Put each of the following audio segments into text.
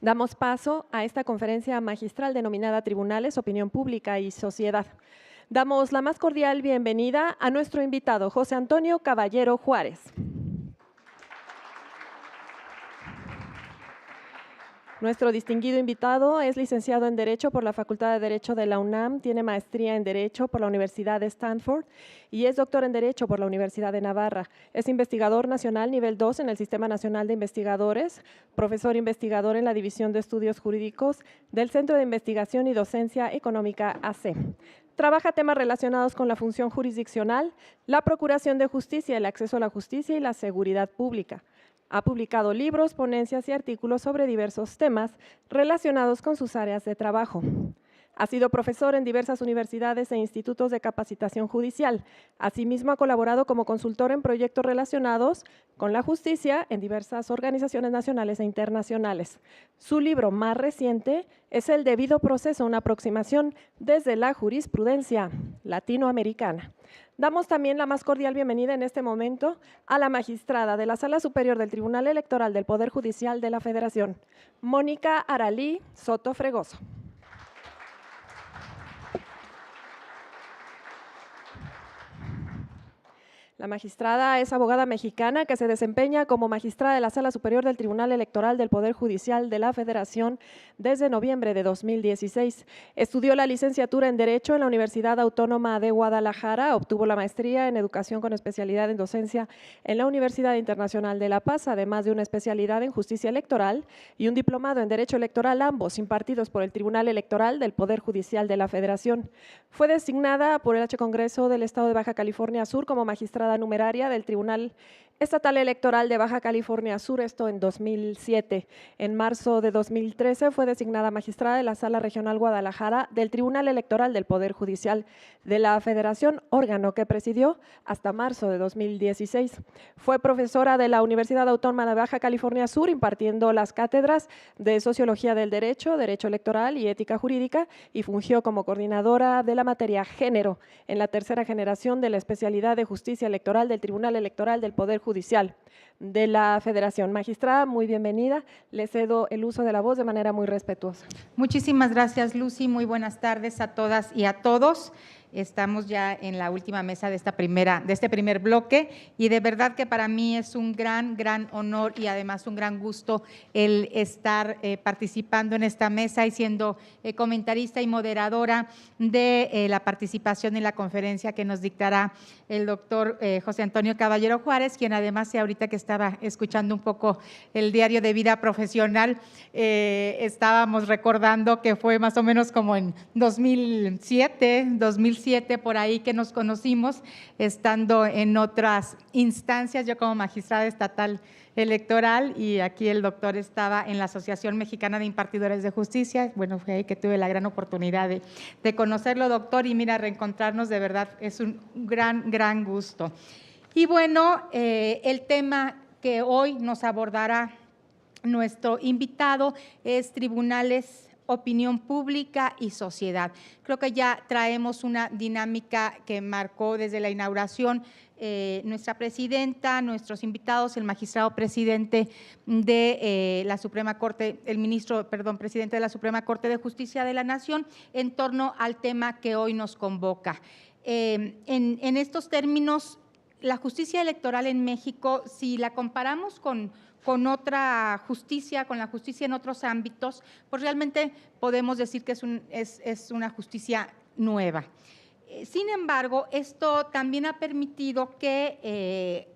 Damos paso a esta conferencia magistral denominada Tribunales, Opinión Pública y Sociedad. Damos la más cordial bienvenida a nuestro invitado, José Antonio Caballero Juárez. Nuestro distinguido invitado es licenciado en Derecho por la Facultad de Derecho de la UNAM, tiene maestría en Derecho por la Universidad de Stanford y es doctor en Derecho por la Universidad de Navarra. Es investigador nacional nivel 2 en el Sistema Nacional de Investigadores, profesor investigador en la División de Estudios Jurídicos del Centro de Investigación y Docencia Económica AC. Trabaja temas relacionados con la función jurisdiccional, la procuración de justicia, el acceso a la justicia y la seguridad pública. Ha publicado libros, ponencias y artículos sobre diversos temas relacionados con sus áreas de trabajo. Ha sido profesor en diversas universidades e institutos de capacitación judicial. Asimismo, ha colaborado como consultor en proyectos relacionados con la justicia en diversas organizaciones nacionales e internacionales. Su libro más reciente es El debido proceso, una aproximación desde la jurisprudencia latinoamericana. Damos también la más cordial bienvenida en este momento a la magistrada de la Sala Superior del Tribunal Electoral del Poder Judicial de la Federación, Mónica Aralí Soto Fregoso. La magistrada es abogada mexicana que se desempeña como magistrada de la Sala Superior del Tribunal Electoral del Poder Judicial de la Federación desde noviembre de 2016. Estudió la licenciatura en Derecho en la Universidad Autónoma de Guadalajara, obtuvo la maestría en Educación con especialidad en Docencia en la Universidad Internacional de La Paz, además de una especialidad en Justicia Electoral y un diplomado en Derecho Electoral, ambos impartidos por el Tribunal Electoral del Poder Judicial de la Federación. Fue designada por el H. Congreso del Estado de Baja California Sur como magistrada numeraria del Tribunal Estatal Electoral de Baja California Sur, esto en 2007. En marzo de 2013 fue designada magistrada de la Sala Regional Guadalajara del Tribunal Electoral del Poder Judicial de la Federación, órgano que presidió hasta marzo de 2016. Fue profesora de la Universidad Autónoma de Baja California Sur, impartiendo las cátedras de Sociología del Derecho, Derecho Electoral y Ética Jurídica, y fungió como coordinadora de la materia Género en la tercera generación de la especialidad de Justicia Electoral del Tribunal Electoral del Poder Judicial de la Federación. Magistrada, muy bienvenida. Le cedo el uso de la voz de manera muy respetuosa. Muchísimas gracias, Lucy. Muy buenas tardes a todas y a todos. Estamos ya en la última mesa de este primer bloque y de verdad que para mí es un gran honor y además un gran gusto el estar participando en esta mesa y siendo comentarista y moderadora de la participación en la conferencia que nos dictará el doctor José Antonio Caballero Juárez, quien además ahorita que estaba escuchando un poco el diario de vida profesional, estábamos recordando que fue más o menos como en 2007 por ahí que nos conocimos, estando en otras instancias, yo como magistrada estatal electoral y aquí el doctor estaba en la Asociación Mexicana de Impartidores de Justicia. Bueno, fue ahí que tuve la gran oportunidad de conocerlo, doctor, y mira, reencontrarnos de verdad es un gran gusto. Y bueno, el tema que hoy nos abordará nuestro invitado es tribunales, opinión pública y sociedad. Creo que ya traemos una dinámica que marcó desde la inauguración nuestra presidenta, nuestros invitados, el magistrado presidente de la Suprema Corte, presidente de la Suprema Corte de Justicia de la Nación, en torno al tema que hoy nos convoca. En estos términos, la justicia electoral en México, si la comparamos con otra justicia, con la justicia en otros ámbitos, pues realmente podemos decir que es una justicia nueva. Sin embargo, esto también ha permitido que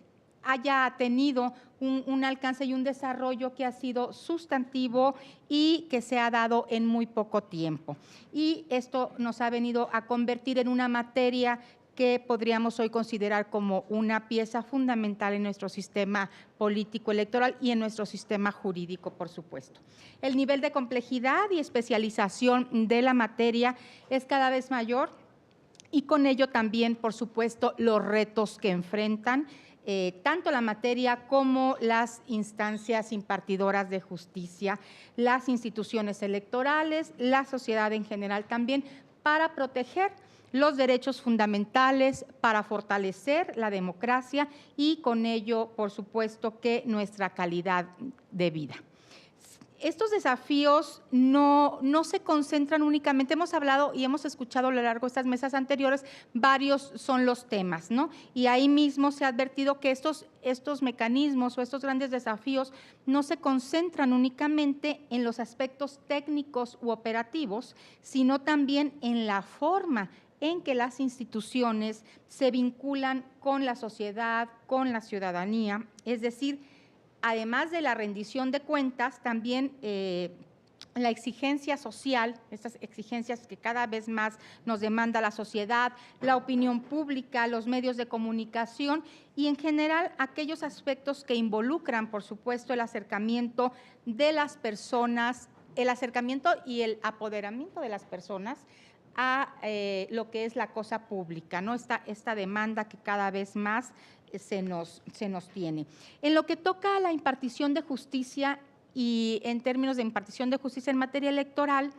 haya tenido un alcance y un desarrollo que ha sido sustantivo y que se ha dado en muy poco tiempo. Y esto nos ha venido a convertir en una materia que podríamos hoy considerar como una pieza fundamental en nuestro sistema político electoral y en nuestro sistema jurídico, por supuesto. El nivel de complejidad y especialización de la materia es cada vez mayor y con ello también, por supuesto, los retos que enfrentan tanto la materia como las instancias impartidoras de justicia, las instituciones electorales, la sociedad en general también, para proteger los derechos fundamentales, para fortalecer la democracia y con ello, por supuesto, que nuestra calidad de vida. estos desafíos no se concentran únicamente, hemos hablado y hemos escuchado a lo largo de estas mesas anteriores, varios son los temas, ¿no? Y ahí mismo se ha advertido que estos mecanismos o estos grandes desafíos no se concentran únicamente en los aspectos técnicos u operativos, sino también en la forma en que las instituciones se vinculan con la sociedad, con la ciudadanía, es decir, además de la rendición de cuentas, también la exigencia social, estas exigencias que cada vez más nos demanda la sociedad, la opinión pública, los medios de comunicación y en general aquellos aspectos que involucran, por supuesto, el acercamiento de las personas, el acercamiento y el apoderamiento de las personas a lo que es la cosa pública, ¿no? Esta demanda que cada vez más se nos tiene. En lo que toca a la impartición de justicia y en términos de impartición de justicia en materia electoral,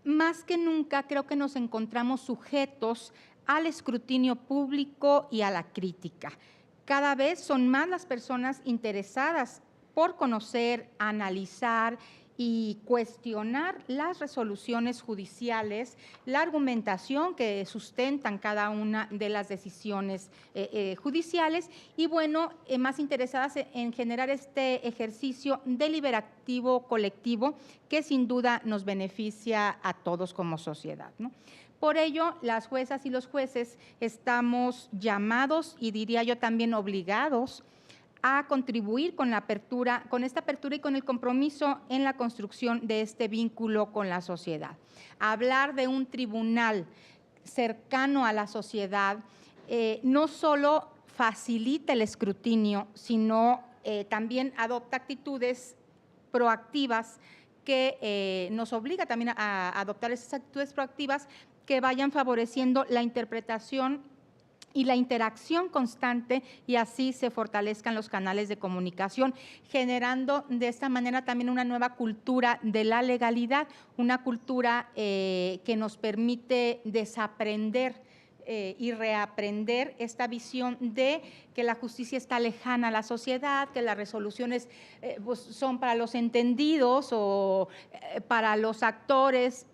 más que nunca creo que nos encontramos sujetos al escrutinio público y a la crítica. Cada vez son más las personas interesadas por conocer, analizar y cuestionar las resoluciones judiciales, la argumentación que sustentan cada una de las decisiones judiciales y, bueno, más interesadas en generar este ejercicio deliberativo colectivo que sin duda nos beneficia a todos como sociedad, ¿no? Por ello, las juezas y los jueces estamos llamados y diría yo también obligados a contribuir con la apertura, con esta apertura y con el compromiso en la construcción de este vínculo con la sociedad. Hablar de un tribunal cercano a la sociedad no solo facilita el escrutinio, sino también adopta actitudes proactivas que nos obliga también a adoptar esas actitudes proactivas que vayan favoreciendo la interpretación y la interacción constante y así se fortalezcan los canales de comunicación, generando de esta manera también una nueva cultura de la legalidad, una cultura que nos permite desaprender y reaprender esta visión de que la justicia está lejana a la sociedad, que las resoluciones pues son para los entendidos o para los actores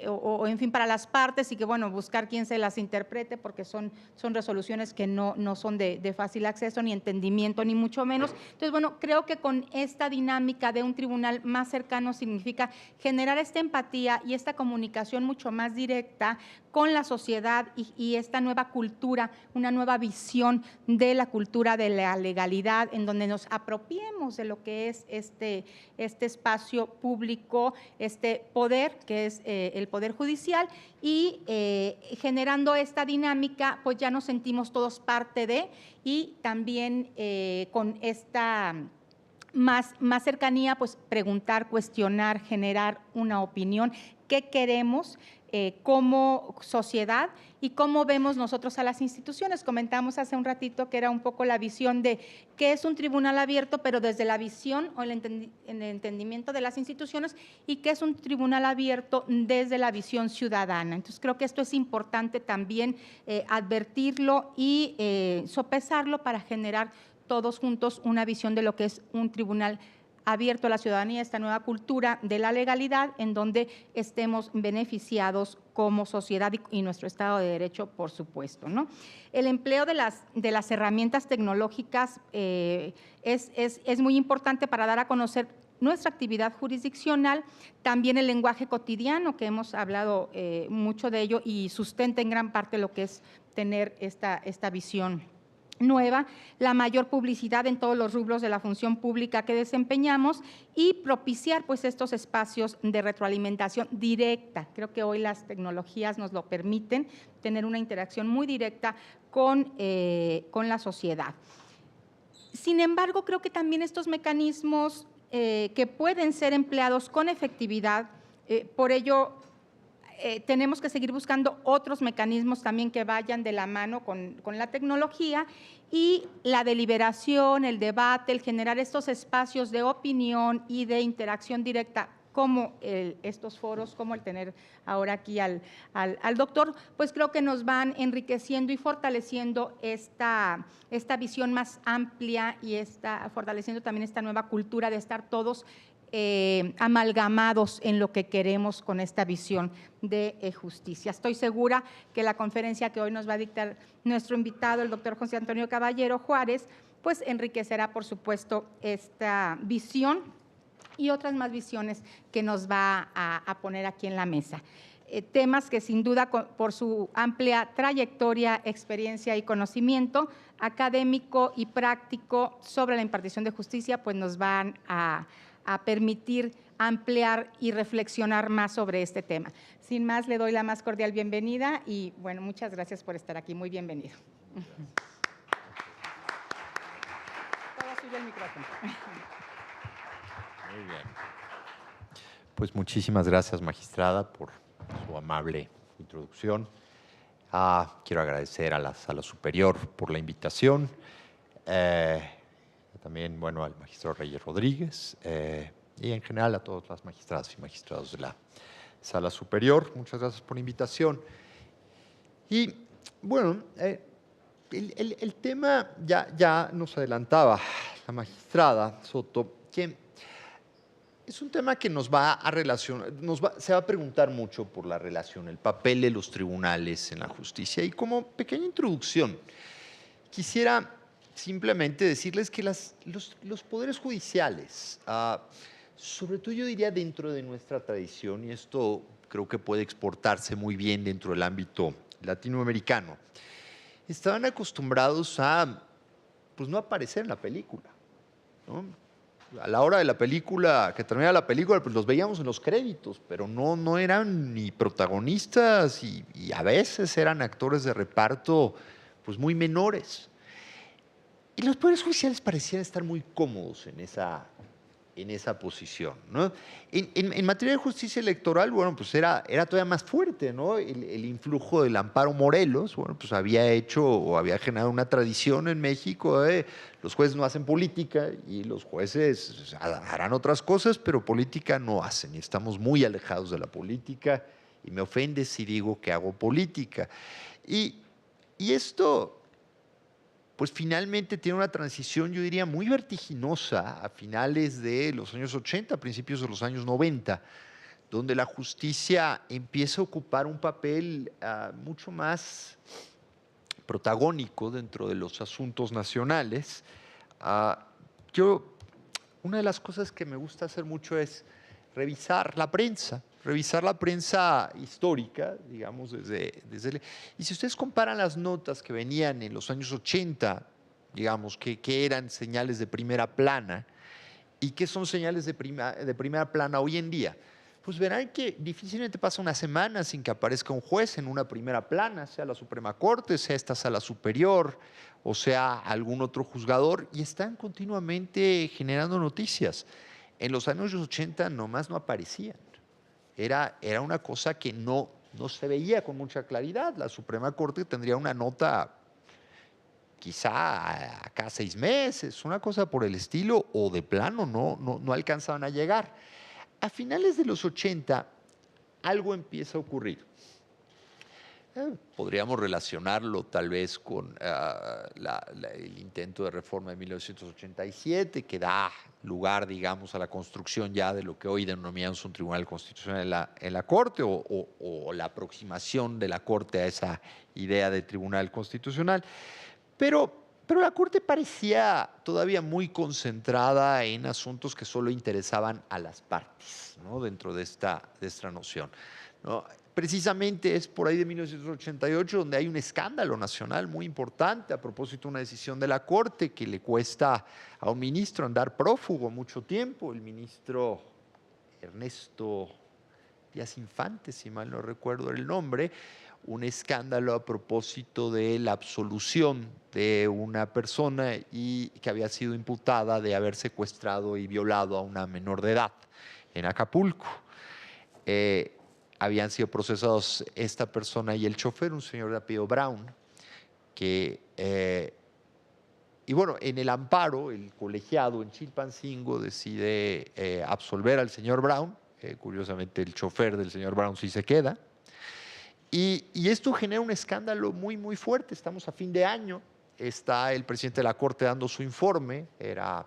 o en fin para las partes y que bueno buscar quién se las interprete porque son resoluciones que no son de fácil acceso ni entendimiento ni mucho menos. Entonces bueno, creo que con esta dinámica de un tribunal más cercano significa generar esta empatía y esta comunicación mucho más directa con la sociedad y esta nueva cultura, una nueva visión de la cultura de la legalidad, en donde nos apropiemos de lo que es este espacio público, este poder que es el Poder Judicial y generando esta dinámica, pues ya nos sentimos todos parte de y también con esta más cercanía, pues preguntar, cuestionar, generar una opinión, qué queremos como sociedad y cómo vemos nosotros a las instituciones. Comentamos hace un ratito que era un poco la visión de qué es un tribunal abierto, pero desde la visión o el entendimiento de las instituciones y qué es un tribunal abierto desde la visión ciudadana. Entonces, creo que esto es importante también advertirlo y sopesarlo para generar todos juntos una visión de lo que es un tribunal abierto a la ciudadanía, esta nueva cultura de la legalidad en donde estemos beneficiados como sociedad y nuestro Estado de Derecho, por supuesto, ¿no? El empleo de las herramientas tecnológicas es muy importante para dar a conocer nuestra actividad jurisdiccional, también el lenguaje cotidiano, que hemos hablado mucho de ello y sustenta en gran parte lo que es tener esta visión nueva, la mayor publicidad en todos los rubros de la función pública que desempeñamos y propiciar pues estos espacios de retroalimentación directa. Creo que hoy las tecnologías nos lo permiten, tener una interacción muy directa con la sociedad. Sin embargo, creo que también estos mecanismos que pueden ser empleados con efectividad, por ello tenemos que seguir buscando otros mecanismos también que vayan de la mano con la tecnología y la deliberación, el debate, el generar estos espacios de opinión y de interacción directa como estos foros, como el tener ahora aquí al doctor, pues creo que nos van enriqueciendo y fortaleciendo esta visión más amplia y fortaleciendo también esta nueva cultura de estar todos amalgamados en lo que queremos con esta visión de justicia. Estoy segura que la conferencia que hoy nos va a dictar nuestro invitado, el doctor José Antonio Caballero Juárez, pues enriquecerá, por supuesto, esta visión y otras más visiones que nos va a poner aquí en la mesa. Temas que sin duda por su amplia trayectoria, experiencia y conocimiento académico y práctico sobre la impartición de justicia, pues nos van a permitir ampliar y reflexionar más sobre este tema. Sin más, le doy la más cordial bienvenida y, bueno, muchas gracias por estar aquí. Muy bienvenido. Todo suyo el micrófono. Muy bien. Pues muchísimas gracias, magistrada, por su amable introducción. Quiero agradecer a la Sala Superior por la invitación. También, bueno, al magistrado Reyes Rodríguez y en general a todas las magistradas y magistrados de la Sala Superior. Muchas gracias por la invitación. Y, bueno, el tema ya nos adelantaba la magistrada Soto, que es un tema que nos va a relacionar, se va a preguntar mucho por la relación, el papel de los tribunales en la justicia. Y como pequeña introducción, quisiera simplemente decirles que los poderes judiciales, sobre todo yo diría dentro de nuestra tradición, y esto creo que puede exportarse muy bien dentro del ámbito latinoamericano, estaban acostumbrados a, pues, no aparecer en la película, ¿no? A la hora de la película, que terminaba la película, pues los veíamos en los créditos, pero no eran ni protagonistas y a veces eran actores de reparto pues muy menores. Y los poderes judiciales parecían estar muy cómodos en esa posición, ¿no? En materia de justicia electoral, bueno, pues era todavía más fuerte, ¿no? El influjo del Amparo Morelos, bueno, pues había hecho o había generado una tradición en México de los jueces no hacen política y los jueces harán otras cosas, pero política no hacen. Y estamos muy alejados de la política y me ofende si digo que hago política. Y esto, pues finalmente tiene una transición, yo diría, muy vertiginosa a finales de los años 80, principios de los años 90, donde la justicia empieza a ocupar un papel mucho más protagónico dentro de los asuntos nacionales. Una de las cosas que me gusta hacer mucho es revisar la prensa histórica, digamos, y si ustedes comparan las notas que venían en los años 80, digamos, que eran señales de primera plana, y qué son señales de primera plana hoy en día, pues verán que difícilmente pasa una semana sin que aparezca un juez en una primera plana, sea la Suprema Corte, sea esta Sala Superior, o sea algún otro juzgador, y están continuamente generando noticias. En los años 80 nomás no aparecían. Era una cosa que no se veía con mucha claridad. La Suprema Corte tendría una nota quizá a cada 6 meses, una cosa por el estilo, o de plano no alcanzaban a llegar. A finales de los 80, algo empieza a ocurrir. Podríamos relacionarlo tal vez con el intento de reforma de 1987, que da lugar, digamos, a la construcción ya de lo que hoy denominamos un tribunal constitucional en la Corte, o la aproximación de la Corte a esa idea de tribunal constitucional. Pero la Corte parecía todavía muy concentrada en asuntos que solo interesaban a las partes, ¿no? Dentro de esta noción, ¿no? Precisamente es por ahí de 1988 donde hay un escándalo nacional muy importante a propósito de una decisión de la Corte que le cuesta a un ministro andar prófugo mucho tiempo, el ministro Ernesto Díaz Infante, si mal no recuerdo el nombre, un escándalo a propósito de la absolución de una persona y que había sido imputada de haber secuestrado y violado a una menor de edad en Acapulco. Habían sido procesados esta persona y el chofer, un señor de apellido Brown, y bueno, en el amparo, el colegiado en Chilpancingo decide absolver al señor Brown. Curiosamente, el chofer del señor Brown sí se queda. Y esto genera un escándalo muy, muy fuerte. Estamos a fin de año, está el presidente de la Corte dando su informe, era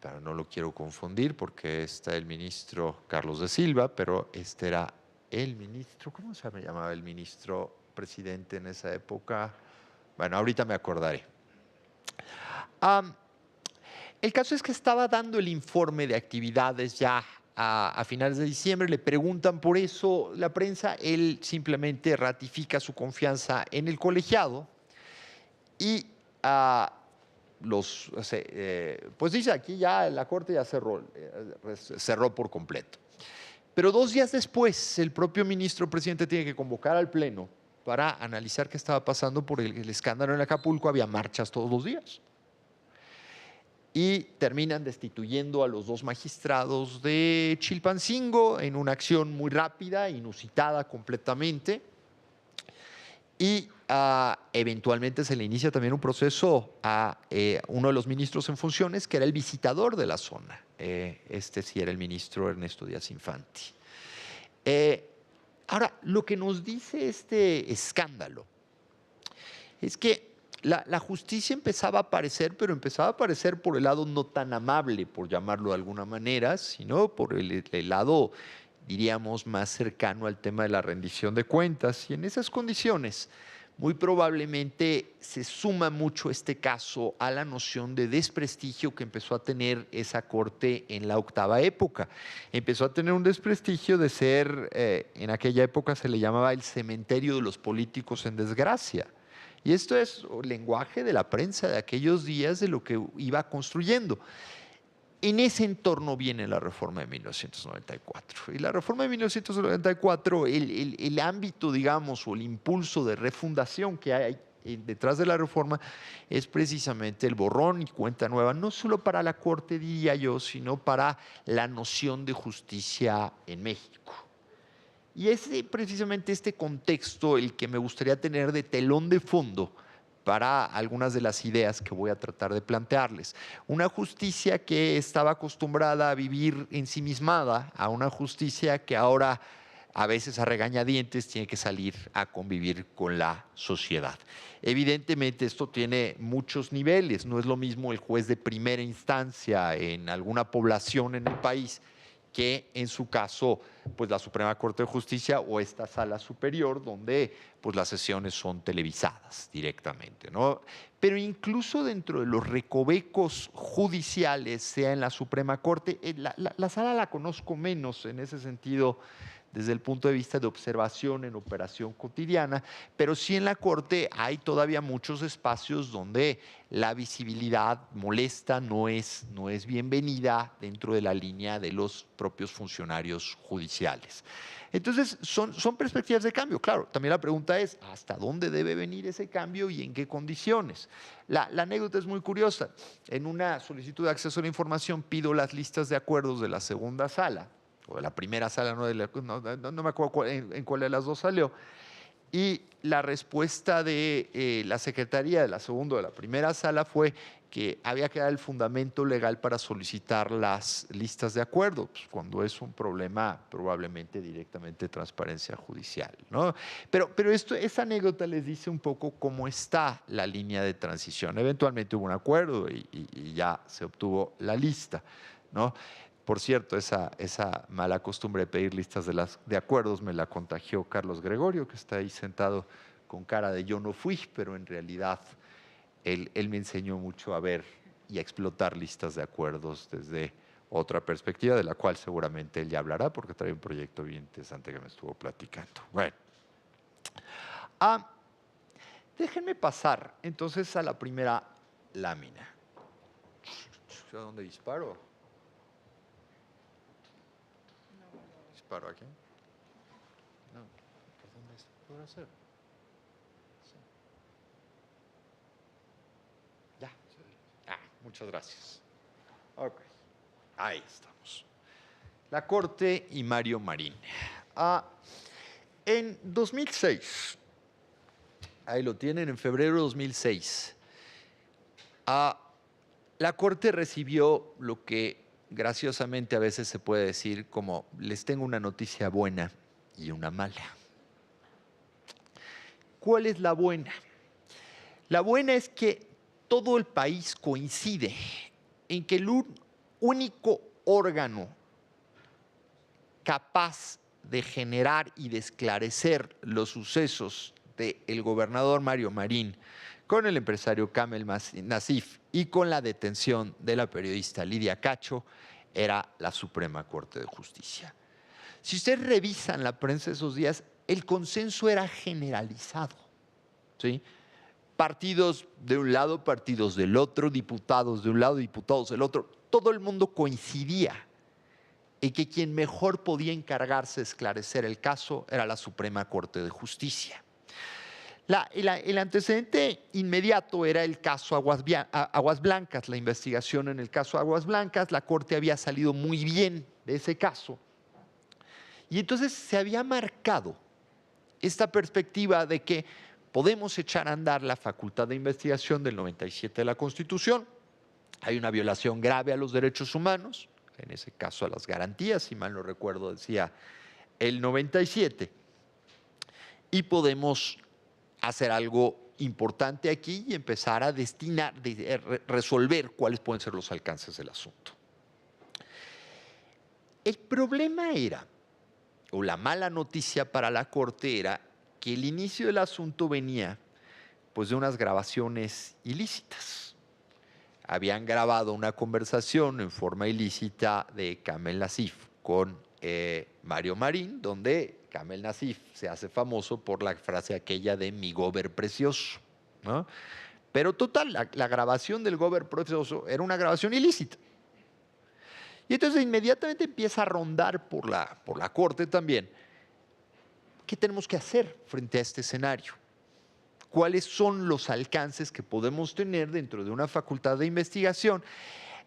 pero no lo quiero confundir porque está el ministro Carlos de Silva, pero este era el ministro, ¿cómo se llamaba el ministro presidente en esa época? Bueno, ahorita me acordaré. El caso es que estaba dando el informe de actividades ya a finales de diciembre, le preguntan por eso la prensa, él simplemente ratifica su confianza en el colegiado y pues dice aquí ya la Corte ya cerró por completo. Pero 2 días después, el propio ministro presidente tiene que convocar al Pleno para analizar qué estaba pasando por el escándalo en Acapulco. Había marchas todos los días. Y terminan destituyendo a los 2 magistrados de Chilpancingo en una acción muy rápida, inusitada completamente. Y eventualmente se le inicia también un proceso a uno de los ministros en funciones, que era el visitador de la zona. Este sí era el ministro Ernesto Díaz Infanti. Ahora, lo que nos dice este escándalo es que la justicia empezaba a aparecer, pero empezaba a aparecer por el lado no tan amable, por llamarlo de alguna manera, sino por el lado, diríamos, más cercano al tema de la rendición de cuentas. Y en esas condiciones, muy probablemente se suma mucho este caso a la noción de desprestigio que empezó a tener esa corte en la octava época. Empezó a tener un desprestigio de ser, en aquella época se le llamaba el cementerio de los políticos en desgracia. Y esto es el lenguaje de la prensa de aquellos días, de lo que iba construyendo. En ese entorno viene la reforma de 1994. Y la reforma de 1994, el ámbito, digamos, o el impulso de refundación que hay detrás de la reforma es precisamente el borrón y cuenta nueva, no solo para la Corte, diría yo, sino para la noción de justicia en México. Y es precisamente este contexto el que me gustaría tener de telón de fondo para algunas de las ideas que voy a tratar de plantearles. Una justicia que estaba acostumbrada a vivir ensimismada, a una justicia que ahora, a veces a regañadientes, tiene que salir a convivir con la sociedad. Evidentemente esto tiene muchos niveles, no es lo mismo el juez de primera instancia en alguna población en el país que en su caso, pues la Suprema Corte de Justicia o esta Sala Superior, donde pues las sesiones son televisadas directamente, ¿no? Pero incluso dentro de los recovecos judiciales, sea en la Suprema Corte, la sala la conozco menos en ese sentido, desde el punto de vista de observación en operación cotidiana, pero sí en la Corte hay todavía muchos espacios donde la visibilidad molesta, no es bienvenida dentro de la línea de los propios funcionarios judiciales. Entonces, son perspectivas de cambio. Claro, también la pregunta es, ¿hasta dónde debe venir ese cambio y en qué condiciones? La anécdota es muy curiosa. En una solicitud de acceso a la información pido las listas de acuerdos de la segunda sala, o de la primera sala, no me acuerdo en cuál de las dos salió, y la respuesta de la Secretaría de la segunda o de la primera sala fue que había que dar el fundamento legal para solicitar las listas de acuerdo, pues, cuando es un problema probablemente directamente de transparencia judicial, ¿no? Pero esa anécdota les dice un poco cómo está la línea de transición. Eventualmente hubo un acuerdo y ya se obtuvo la lista, ¿no? Por cierto, esa mala costumbre de pedir listas de acuerdos me la contagió Carlos Gregorio, que está ahí sentado con cara de yo no fui, pero en realidad él me enseñó mucho a ver y a explotar listas de acuerdos desde otra perspectiva, de la cual seguramente él ya hablará, porque trae un proyecto bien interesante que me estuvo platicando. Bueno, déjenme pasar entonces a la primera lámina. ¿A dónde disparo? ¿Disparo aquí? No, ¿por dónde se puede hacer? Sí. Ya. Muchas gracias. Ok, ahí estamos. La Corte y Mario Marín. En 2006, ahí lo tienen, en febrero de 2006, la Corte recibió lo que graciosamente a veces se puede decir como: les tengo una noticia buena y una mala. ¿Cuál es la buena? La buena es que todo el país coincide en que único órgano capaz de generar y de esclarecer los sucesos del gobernador Mario Marín con el empresario Kamel Nazif y con la detención de la periodista Lidia Cacho era la Suprema Corte de Justicia. Si ustedes revisan la prensa de esos días, el consenso era generalizado, ¿sí? Partidos de un lado, partidos del otro, diputados de un lado, diputados del otro, todo el mundo coincidía en que quien mejor podía encargarse de esclarecer el caso era la Suprema Corte de Justicia. El antecedente inmediato era el caso Aguas Blancas, la investigación en el caso Aguas Blancas. La Corte había salido muy bien de ese caso. Y entonces se había marcado esta perspectiva de que podemos echar a andar la facultad de investigación del 97 de la Constitución. Hay una violación grave a los derechos humanos, en ese caso a las garantías, si mal no recuerdo, decía el 97. Y podemos hacer algo importante aquí y empezar a resolver cuáles pueden ser los alcances del asunto. El problema era, o la mala noticia para la Corte era, que el inicio del asunto venía pues de unas grabaciones ilícitas. Habían grabado una conversación en forma ilícita de Kamel Nazif con Mario Marín, donde Kamel Nazif se hace famoso por la frase aquella de mi gober precioso, ¿no? Pero total, la grabación del gober precioso era una grabación ilícita. Y entonces inmediatamente empieza a rondar por la Corte también. ¿Qué tenemos que hacer frente a este escenario? ¿Cuáles son los alcances que podemos tener dentro de una facultad de investigación?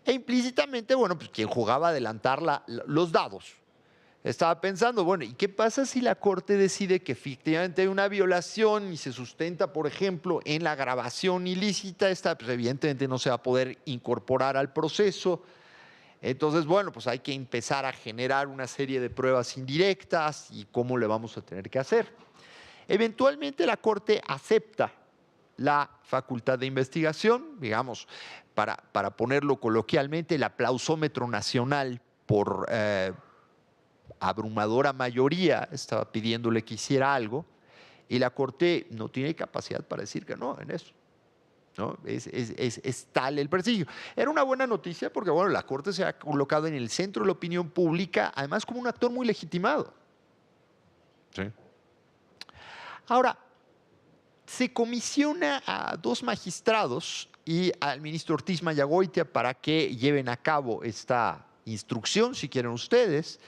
E implícitamente, bueno, pues quien jugaba a adelantar los dados. Estaba pensando, bueno, ¿y qué pasa si la Corte decide que efectivamente hay una violación y se sustenta, por ejemplo, en la grabación ilícita? Esta, pues evidentemente no se va a poder incorporar al proceso. Entonces, bueno, pues hay que empezar a generar una serie de pruebas indirectas y cómo le vamos a tener que hacer. Eventualmente la Corte acepta la facultad de investigación, digamos, para ponerlo coloquialmente, el aplausómetro nacional por abrumadora mayoría estaba pidiéndole que hiciera algo y la Corte no tiene capacidad para decir que no en eso. ¿No? Es tal el prestigio. Era una buena noticia porque bueno, la Corte se ha colocado en el centro de la opinión pública, además como un actor muy legitimado. ¿Sí? Ahora, se comisiona a 2 magistrados y al ministro Ortiz Mayagoitia para que lleven a cabo esta instrucción, si quieren ustedes,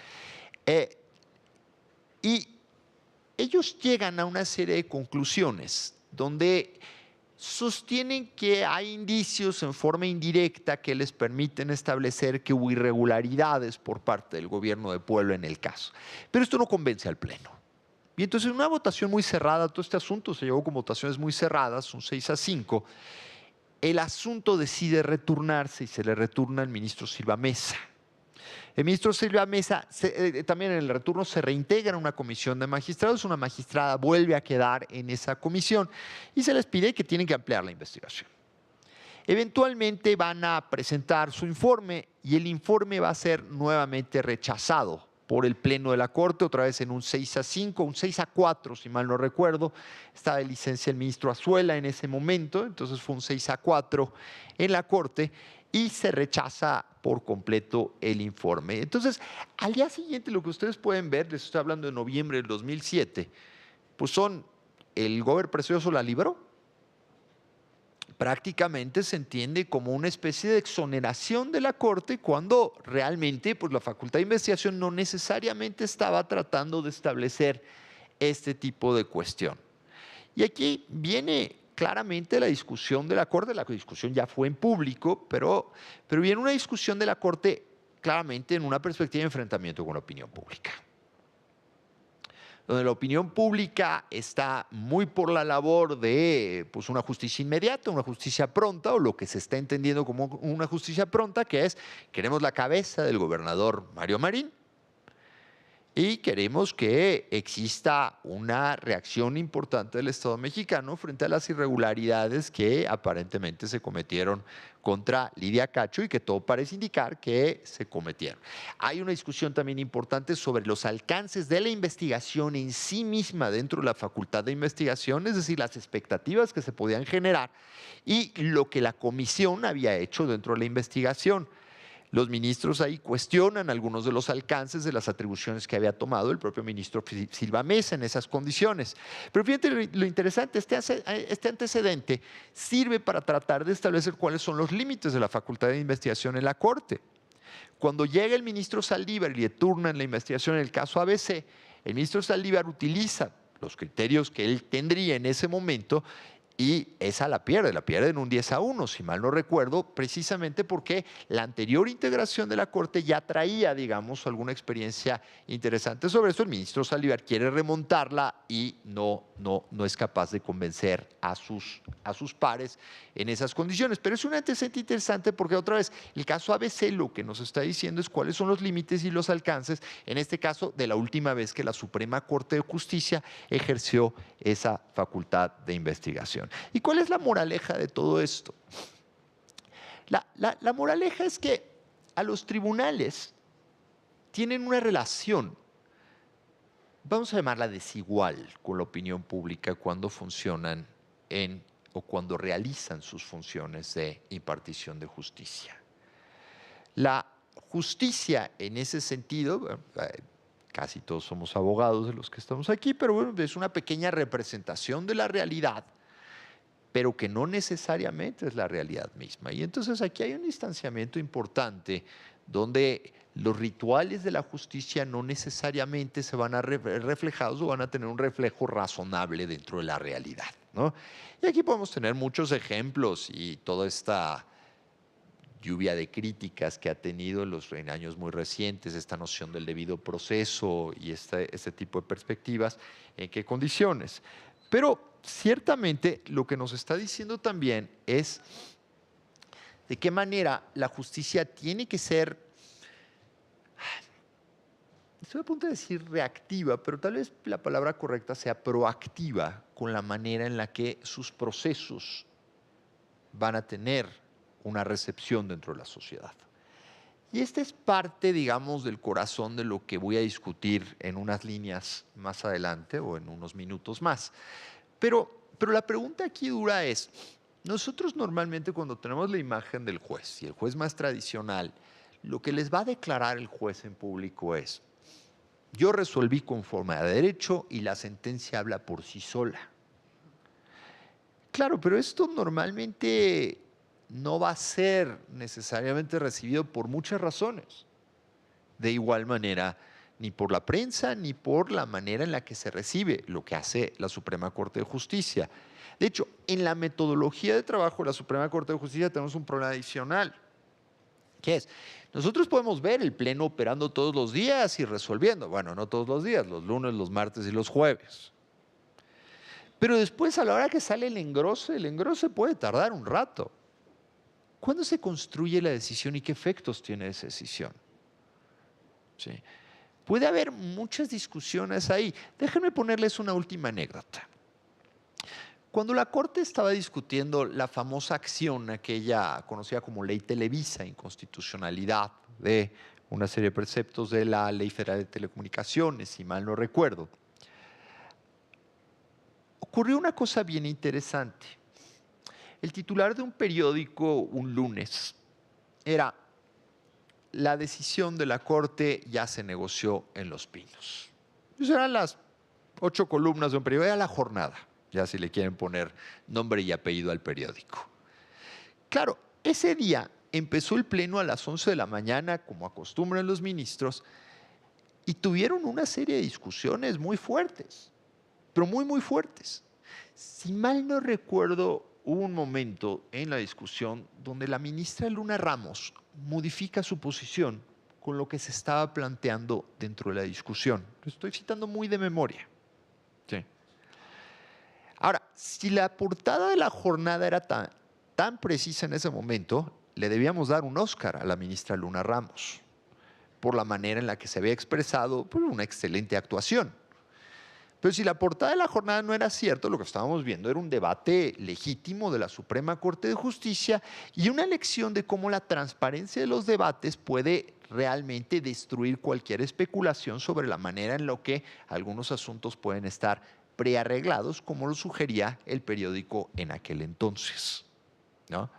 y ellos llegan a una serie de conclusiones donde sostienen que hay indicios en forma indirecta que les permiten establecer que hubo irregularidades por parte del gobierno de Puebla en el caso. Pero esto no convence al Pleno. Y entonces en una votación muy cerrada, todo este asunto se llevó con votaciones muy cerradas, un 6-5, el asunto decide returnarse y se le returna al ministro Silva Mesa. El ministro Silva Mesa también en el retorno se reintegra en una comisión de magistrados, una magistrada vuelve a quedar en esa comisión y se les pide que tienen que ampliar la investigación. Eventualmente van a presentar su informe y el informe va a ser nuevamente rechazado por el Pleno de la Corte, otra vez en un 6-5, un 6-4, si mal no recuerdo. Estaba de licencia el ministro Azuela en ese momento, entonces fue un 6-4 en la Corte y se rechaza por completo el informe. Entonces, al día siguiente, lo que ustedes pueden ver, les estoy hablando de noviembre del 2007, pues el gober precioso la libró. Prácticamente se entiende como una especie de exoneración de la Corte cuando realmente pues, la Facultad de Investigación no necesariamente estaba tratando de establecer este tipo de cuestión. Y aquí viene claramente la discusión de la Corte, la discusión ya fue en público, pero viene una discusión de la Corte claramente en una perspectiva de enfrentamiento con la opinión pública. Donde la opinión pública está muy por la labor de pues, una justicia inmediata, una justicia pronta, o lo que se está entendiendo como una justicia pronta, que es, queremos la cabeza del gobernador Mario Marín. y queremos que exista una reacción importante del Estado mexicano frente a las irregularidades que aparentemente se cometieron contra Lidia Cacho y que todo parece indicar que se cometieron. Hay una discusión también importante sobre los alcances de la investigación en sí misma dentro de la facultad de investigación, es decir, las expectativas que se podían generar y lo que la comisión había hecho dentro de la investigación. Los ministros ahí cuestionan algunos de los alcances de las atribuciones que había tomado el propio ministro Silva Mesa en esas condiciones. Pero fíjate lo interesante, este antecedente sirve para tratar de establecer cuáles son los límites de la facultad de investigación en la Corte. Cuando llega el ministro Saldívar y le turnan la investigación en el caso ABC, el ministro Saldívar utiliza los criterios que él tendría en ese momento y esa la pierde en un 10-1, si mal no recuerdo, precisamente porque la anterior integración de la Corte ya traía, digamos, alguna experiencia interesante sobre eso. El ministro Saldívar quiere remontarla y no es capaz de convencer a sus pares en esas condiciones. Pero es un antecedente interesante porque otra vez el caso ABC lo que nos está diciendo es cuáles son los límites y los alcances, en este caso de la última vez que la Suprema Corte de Justicia ejerció esa facultad de investigación. ¿Y cuál es la moraleja de todo esto? La moraleja es que a los tribunales tienen una relación, vamos a llamarla desigual, con la opinión pública cuando funcionan o cuando realizan sus funciones de impartición de justicia. La justicia en ese sentido, casi todos somos abogados de los que estamos aquí, pero bueno, es una pequeña representación de la realidad, pero que no necesariamente es la realidad misma. Y entonces aquí hay un distanciamiento importante donde los rituales de la justicia no necesariamente se van a ver reflejados o van a tener un reflejo razonable dentro de la realidad, ¿no? Y aquí podemos tener muchos ejemplos y toda esta lluvia de críticas que ha tenido en años muy recientes, esta noción del debido proceso y este tipo de perspectivas, ¿en qué condiciones? Pero ciertamente lo que nos está diciendo también es de qué manera la justicia tiene que ser, estoy a punto de decir reactiva, pero tal vez la palabra correcta sea proactiva con la manera en la que sus procesos van a tener una recepción dentro de la sociedad. Y esta es parte, digamos, del corazón de lo que voy a discutir en unas líneas más adelante o en unos minutos más. Pero la pregunta aquí dura es, nosotros normalmente cuando tenemos la imagen del juez, y el juez más tradicional, lo que les va a declarar el juez en público es, yo resolví conforme a derecho y la sentencia habla por sí sola. Claro, pero esto normalmente no va a ser necesariamente recibido por muchas razones. De igual manera, ni por la prensa, ni por la manera en la que se recibe lo que hace la Suprema Corte de Justicia. De hecho, en la metodología de trabajo de la Suprema Corte de Justicia tenemos un problema adicional. ¿Qué es? Nosotros podemos ver el Pleno operando todos los días y resolviendo. Bueno, no todos los días, los lunes, los martes y los jueves. Pero después, a la hora que sale el engrose puede tardar un rato. ¿Cuándo se construye la decisión y qué efectos tiene esa decisión? ¿Sí? Puede haber muchas discusiones ahí. Déjenme ponerles una última anécdota. Cuando la Corte estaba discutiendo la famosa acción, aquella conocida como Ley Televisa, inconstitucionalidad de una serie de preceptos de la Ley Federal de Telecomunicaciones, si mal no recuerdo, ocurrió una cosa bien interesante. El titular de un periódico un lunes era: la decisión de la Corte ya se negoció en Los Pinos. Esas eran las 8 columnas de un periódico, era La Jornada, ya si le quieren poner nombre y apellido al periódico. Claro, ese día empezó el pleno a las 11 de la mañana, como acostumbran los ministros, y tuvieron una serie de discusiones muy fuertes, pero muy, muy fuertes. Si mal no recuerdo, hubo un momento en la discusión donde la ministra Luna Ramos modifica su posición con lo que se estaba planteando dentro de la discusión. Lo estoy citando muy de memoria. Sí. Ahora, si la portada de La Jornada era tan precisa en ese momento, le debíamos dar un Oscar a la ministra Luna Ramos, por la manera en la que se había expresado, pues, una excelente actuación. Pero si la portada de la jornada no era cierto, lo que estábamos viendo era un debate legítimo de la Suprema Corte de Justicia y una lección de cómo la transparencia de los debates puede realmente destruir cualquier especulación sobre la manera en la que algunos asuntos pueden estar prearreglados, como lo sugería el periódico en aquel entonces, ¿no?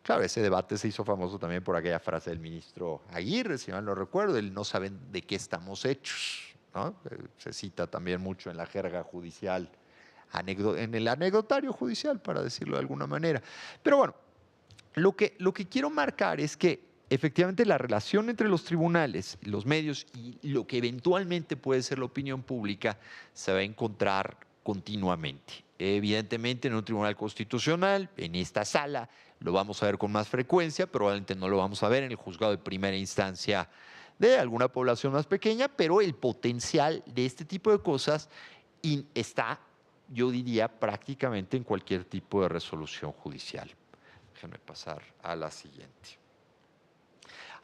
Claro, ese debate se hizo famoso también por aquella frase del ministro Aguirre, si mal no recuerdo, el no saben de qué estamos hechos, ¿no? Se cita también mucho en la jerga judicial, en el anecdotario judicial, para decirlo de alguna manera. Pero bueno, lo que quiero marcar es que efectivamente la relación entre los tribunales, los medios y lo que eventualmente puede ser la opinión pública se va a encontrar continuamente. Evidentemente en un tribunal constitucional, en esta sala, lo vamos a ver con más frecuencia, probablemente no lo vamos a ver en el juzgado de primera instancia de alguna población más pequeña, pero el potencial de este tipo de cosas está, yo diría, prácticamente en cualquier tipo de resolución judicial. Déjenme pasar a la siguiente.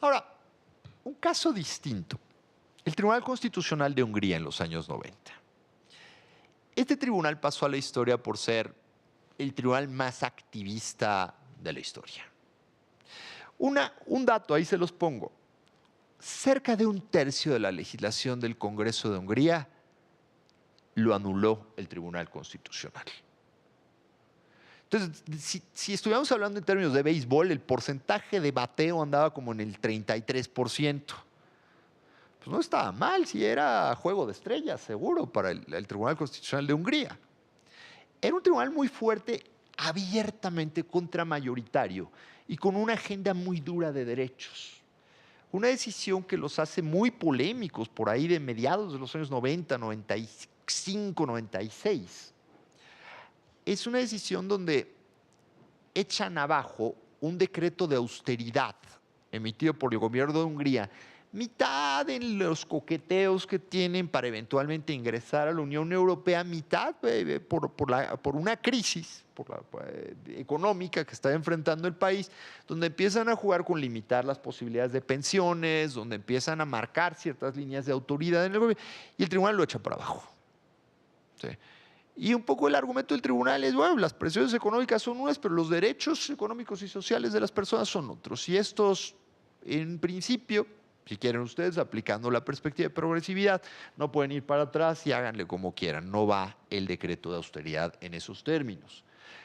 Ahora, un caso distinto. El Tribunal Constitucional de Hungría en los años 90. Este tribunal pasó a la historia por ser el tribunal más activista de la historia. Un dato, ahí se los pongo. Cerca de un tercio de la legislación del Congreso de Hungría lo anuló el Tribunal Constitucional. Entonces, si estuviéramos hablando en términos de béisbol, el porcentaje de bateo andaba como en el 33%. Pues no estaba mal, si era juego de estrellas, seguro, para el Tribunal Constitucional de Hungría. Era un tribunal muy fuerte, abiertamente contramayoritario y con una agenda muy dura de derechos. Una decisión que los hace muy polémicos por ahí de mediados de los años 90, 95, 96. Es una decisión donde echan abajo un decreto de austeridad emitido por el gobierno de Hungría, mitad en los coqueteos que tienen para eventualmente ingresar a la Unión Europea, mitad por una crisis económica que está enfrentando el país, donde empiezan a jugar con limitar las posibilidades de pensiones, donde empiezan a marcar ciertas líneas de autoridad en el gobierno, y el tribunal lo echa para abajo. ¿Sí? Y un poco el argumento del tribunal es, bueno, las presiones económicas son unas, pero los derechos económicos y sociales de las personas son otros. Y estos, en principio, si quieren ustedes, aplicando la perspectiva de progresividad, no pueden ir para atrás y háganle como quieran. No va el decreto de austeridad en esos términos.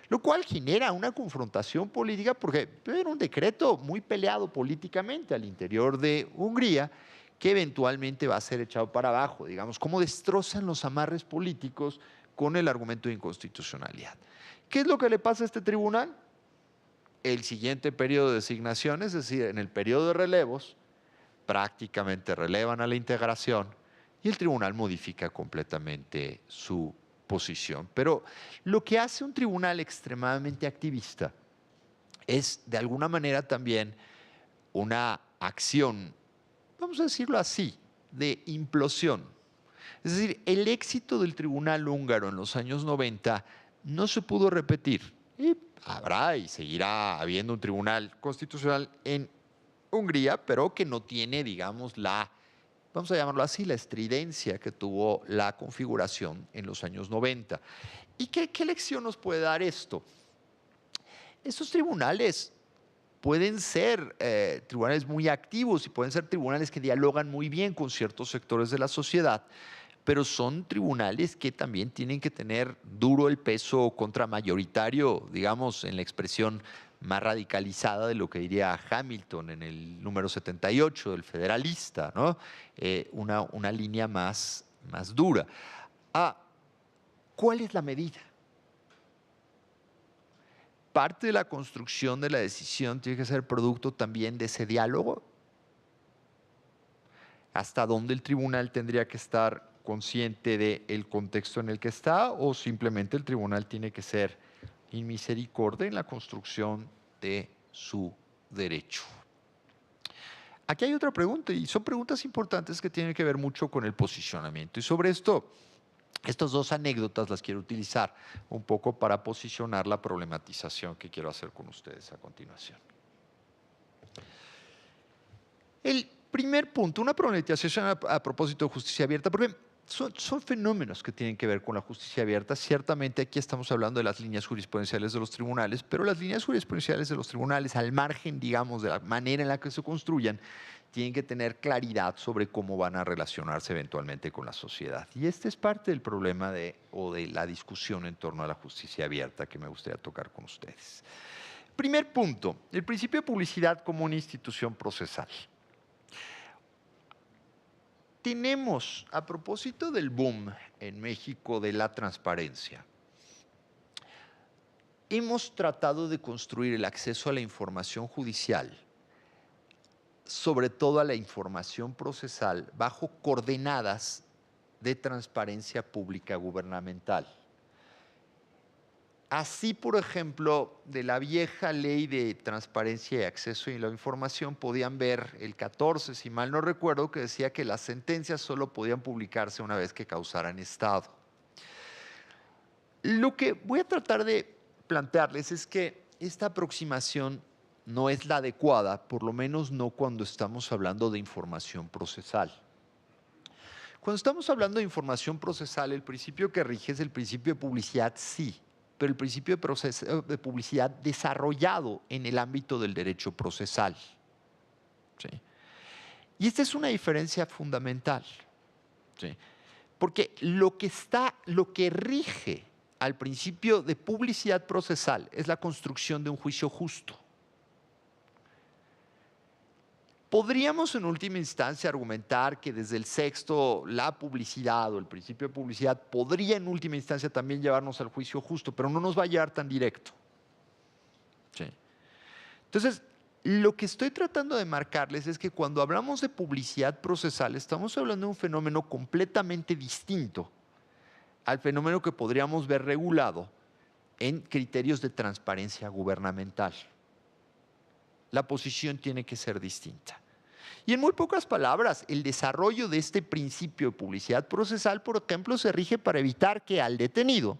Lo cual genera una confrontación política porque era un decreto muy peleado políticamente al interior de Hungría, que eventualmente va a ser echado para abajo. Digamos, cómo destrozan los amarres políticos con el argumento de inconstitucionalidad. ¿Qué es lo que le pasa a este tribunal? El siguiente periodo de designaciones, es decir, en el periodo de relevos, prácticamente relevan a la integración y el tribunal modifica completamente su posición. Pero lo que hace un tribunal extremadamente activista es, de alguna manera, también una acción, vamos a decirlo así, de implosión. Es decir, el éxito del tribunal húngaro en los años 90 no se pudo repetir. Y habrá y seguirá habiendo un tribunal constitucional en Hungría, pero que no tiene, digamos, vamos a llamarlo así, la estridencia que tuvo la configuración en los años 90. ¿Y qué lección nos puede dar esto? Estos tribunales pueden ser tribunales muy activos y pueden ser tribunales que dialogan muy bien con ciertos sectores de la sociedad, pero son tribunales que también tienen que tener duro el peso contramayoritario, digamos, en la expresión más radicalizada de lo que diría Hamilton en el número 78 del Federalista, ¿no? Una línea más dura. ¿Cuál es la medida? Parte de la construcción de la decisión tiene que ser producto también de ese diálogo. ¿Hasta dónde el tribunal tendría que estar consciente del contexto en el que está, o simplemente el tribunal tiene que ser inmisericordia en la construcción de su derecho? Aquí hay otra pregunta, y son preguntas importantes que tienen que ver mucho con el posicionamiento. Y sobre esto, estas dos anécdotas las quiero utilizar un poco para posicionar la problematización que quiero hacer con ustedes a continuación. primer punto, una problematización a propósito de justicia abierta, porque son fenómenos que tienen que ver con la justicia abierta. Ciertamente aquí estamos hablando de las líneas jurisprudenciales de los tribunales, pero las líneas jurisprudenciales de los tribunales, al margen, digamos, de la manera en la que se construyan, tienen que tener claridad sobre cómo van a relacionarse eventualmente con la sociedad. Y este es parte del problema de la discusión en torno a la justicia abierta que me gustaría tocar con ustedes. Primer punto, el principio de publicidad como una institución procesal. Tenemos, a propósito del boom en México de la transparencia, hemos tratado de construir el acceso a la información judicial, sobre todo a la información procesal, bajo coordenadas de transparencia pública gubernamental. Así, por ejemplo, de la vieja ley de transparencia y acceso a la información podían ver el 14, si mal no recuerdo, que decía que las sentencias solo podían publicarse una vez que causaran estado. Lo que voy a tratar de plantearles es que esta aproximación no es la adecuada, por lo menos no cuando estamos hablando de información procesal. Cuando estamos hablando de información procesal, el principio que rige es el principio de publicidad, sí, pero el principio de publicidad desarrollado en el ámbito del derecho procesal. ¿Sí? Y esta es una diferencia fundamental, ¿sí? Porque lo que rige al principio de publicidad procesal es la construcción de un juicio justo. Podríamos en última instancia argumentar que desde el sexto la publicidad o el principio de publicidad podría en última instancia también llevarnos al juicio justo, pero no nos va a llevar tan directo. Sí. Entonces, lo que estoy tratando de marcarles es que cuando hablamos de publicidad procesal estamos hablando de un fenómeno completamente distinto al fenómeno que podríamos ver regulado en criterios de transparencia gubernamental. La posición tiene que ser distinta. Y en muy pocas palabras, el desarrollo de este principio de publicidad procesal, por ejemplo, se rige para evitar que al detenido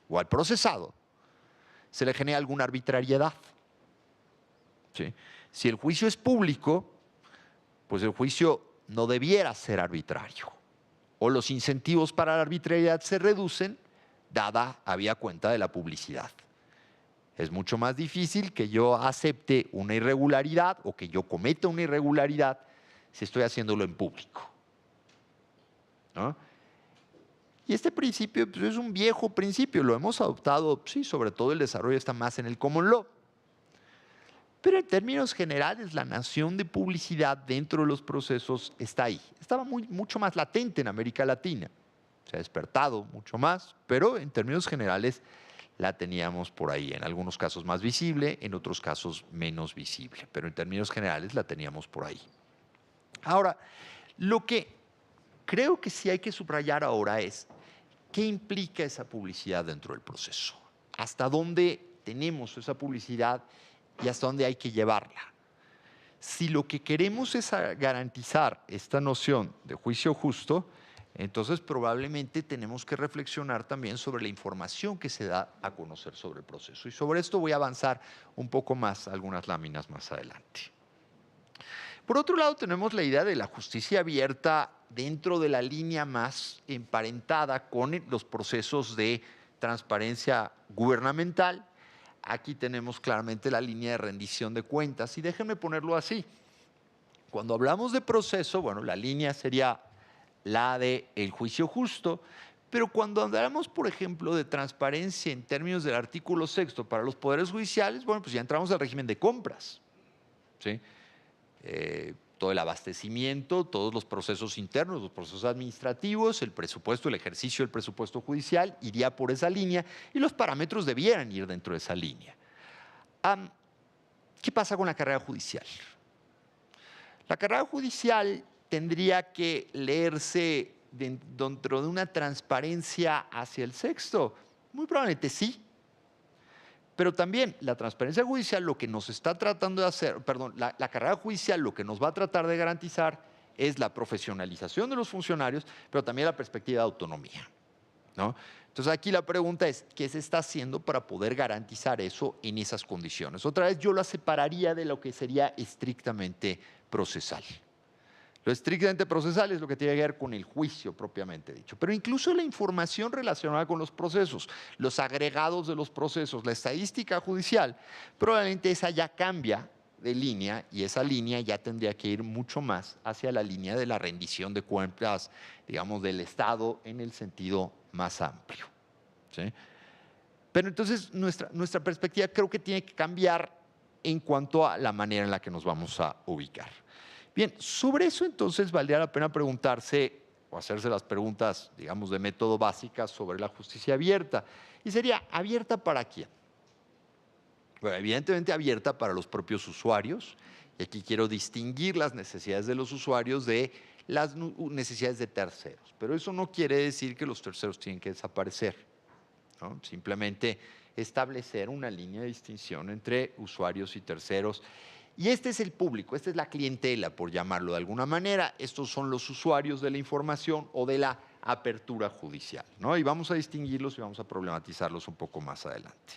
o al procesado se le genere alguna arbitrariedad. ¿Sí? Si el juicio es público, pues el juicio no debiera ser arbitrario. O los incentivos para la arbitrariedad se reducen, dada habida cuenta de la publicidad. Es mucho más difícil que yo acepte una irregularidad o que yo cometa una irregularidad si estoy haciéndolo en público, ¿no? Y este principio pues, es un viejo principio, lo hemos adoptado, sí, sobre todo el desarrollo está más en el common law. Pero en términos generales, la noción de publicidad dentro de los procesos está ahí. Estaba mucho más latente en América Latina. Se ha despertado mucho más, pero en términos generales la teníamos por ahí, en algunos casos más visible, en otros casos menos visible, pero en términos generales la teníamos por ahí. Ahora, lo que creo que sí hay que subrayar ahora es qué implica esa publicidad dentro del proceso, hasta dónde tenemos esa publicidad y hasta dónde hay que llevarla. Si lo que queremos es garantizar esta noción de juicio justo, entonces probablemente tenemos que reflexionar también sobre la información que se da a conocer sobre el proceso. Y sobre esto voy a avanzar un poco más, algunas láminas más adelante. Por otro lado, tenemos la idea de la justicia abierta dentro de la línea más emparentada con los procesos de transparencia gubernamental. Aquí tenemos claramente la línea de rendición de cuentas. Y déjenme ponerlo así. Cuando hablamos de proceso, bueno, la línea sería la del juicio justo, pero cuando hablamos, por ejemplo, de transparencia en términos del artículo 6 para los poderes judiciales, bueno, pues ya entramos al régimen de compras, ¿sí? Todo el abastecimiento, todos los procesos internos, los procesos administrativos, el presupuesto, el ejercicio del presupuesto judicial iría por esa línea y los parámetros debieran ir dentro de esa línea. ¿Qué pasa con la carrera judicial? La carrera judicial tendría que leerse dentro de una transparencia hacia el sexto. Muy probablemente sí. Pero también la transparencia judicial lo que nos está tratando de hacer, perdón, la carrera judicial lo que nos va a tratar de garantizar es la profesionalización de los funcionarios, pero también la perspectiva de autonomía, ¿no? Entonces aquí la pregunta es, ¿qué se está haciendo para poder garantizar eso en esas condiciones? Otra vez yo la separaría de lo que sería estrictamente procesal. Lo estrictamente procesal es lo que tiene que ver con el juicio propiamente dicho. Pero incluso la información relacionada con los procesos, los agregados de los procesos, la estadística judicial, probablemente esa ya cambia de línea y esa línea ya tendría que ir mucho más hacia la línea de la rendición de cuentas, digamos, del Estado en el sentido más amplio. ¿Sí? Pero entonces nuestra perspectiva creo que tiene que cambiar en cuanto a la manera en la que nos vamos a ubicar. Bien, sobre eso entonces valdría la pena preguntarse o hacerse las preguntas, digamos, de método básicas sobre la justicia abierta. Y sería, ¿abierta para quién? Bueno, evidentemente abierta para los propios usuarios. Y aquí quiero distinguir las necesidades de los usuarios de las necesidades de terceros. Pero eso no quiere decir que los terceros tienen que desaparecer, ¿no? Simplemente establecer una línea de distinción entre usuarios y terceros. Y este es el público, esta es la clientela, por llamarlo de alguna manera. Estos son los usuarios de la información o de la apertura judicial, ¿no? Y vamos a distinguirlos y vamos a problematizarlos un poco más adelante.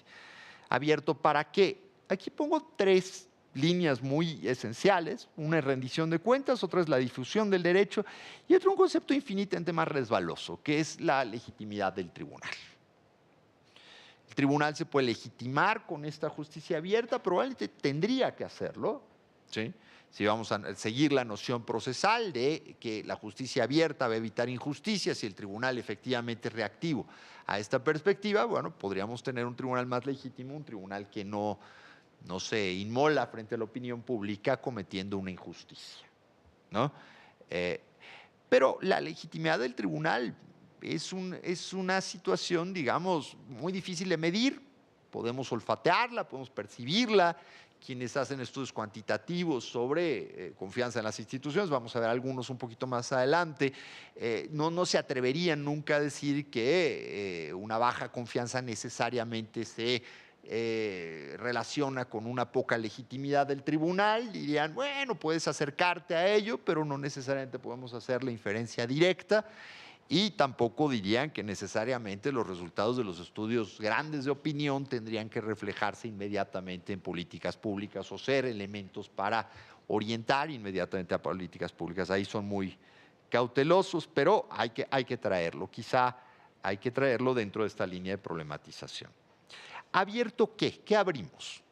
¿Abierto para qué? Aquí pongo 3 líneas muy esenciales. Una es rendición de cuentas, otra es la difusión del derecho y otro un concepto infinitamente más resbaloso, que es la legitimidad del tribunal. El tribunal se puede legitimar con esta justicia abierta, probablemente tendría que hacerlo, ¿sí? Si vamos a seguir la noción procesal de que la justicia abierta va a evitar injusticias y el tribunal efectivamente es reactivo a esta perspectiva, bueno, podríamos tener un tribunal más legítimo, un tribunal que no se inmola frente a la opinión pública cometiendo una injusticia, ¿no? Pero la legitimidad del tribunal es una situación, digamos, muy difícil de medir. Podemos olfatearla, podemos percibirla. Quienes hacen estudios cuantitativos sobre confianza en las instituciones, vamos a ver algunos un poquito más adelante, no se atreverían nunca a decir que una baja confianza necesariamente se relaciona con una poca legitimidad del tribunal. Dirían, bueno, puedes acercarte a ello, pero no necesariamente podemos hacer la inferencia directa. Y tampoco dirían que necesariamente los resultados de los estudios grandes de opinión tendrían que reflejarse inmediatamente en políticas públicas o ser elementos para orientar inmediatamente a políticas públicas. Ahí son muy cautelosos, pero hay que traerlo. Quizá hay que traerlo dentro de esta línea de problematización. ¿Abierto qué? ¿Qué abrimos?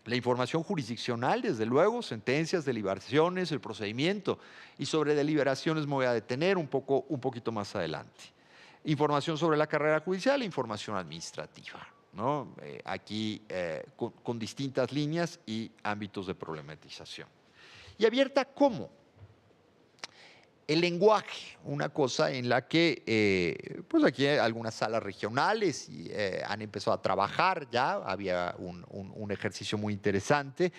La información jurisdiccional, desde luego, sentencias, deliberaciones, el procedimiento. Y sobre deliberaciones me voy a detener un poquito más adelante. Información sobre la carrera judicial e información administrativa, ¿no? Aquí con distintas líneas y ámbitos de problematización. ¿Y abierta cómo? El lenguaje, una cosa en la que, pues aquí algunas salas regionales han empezado a trabajar ya, había un ejercicio muy interesante.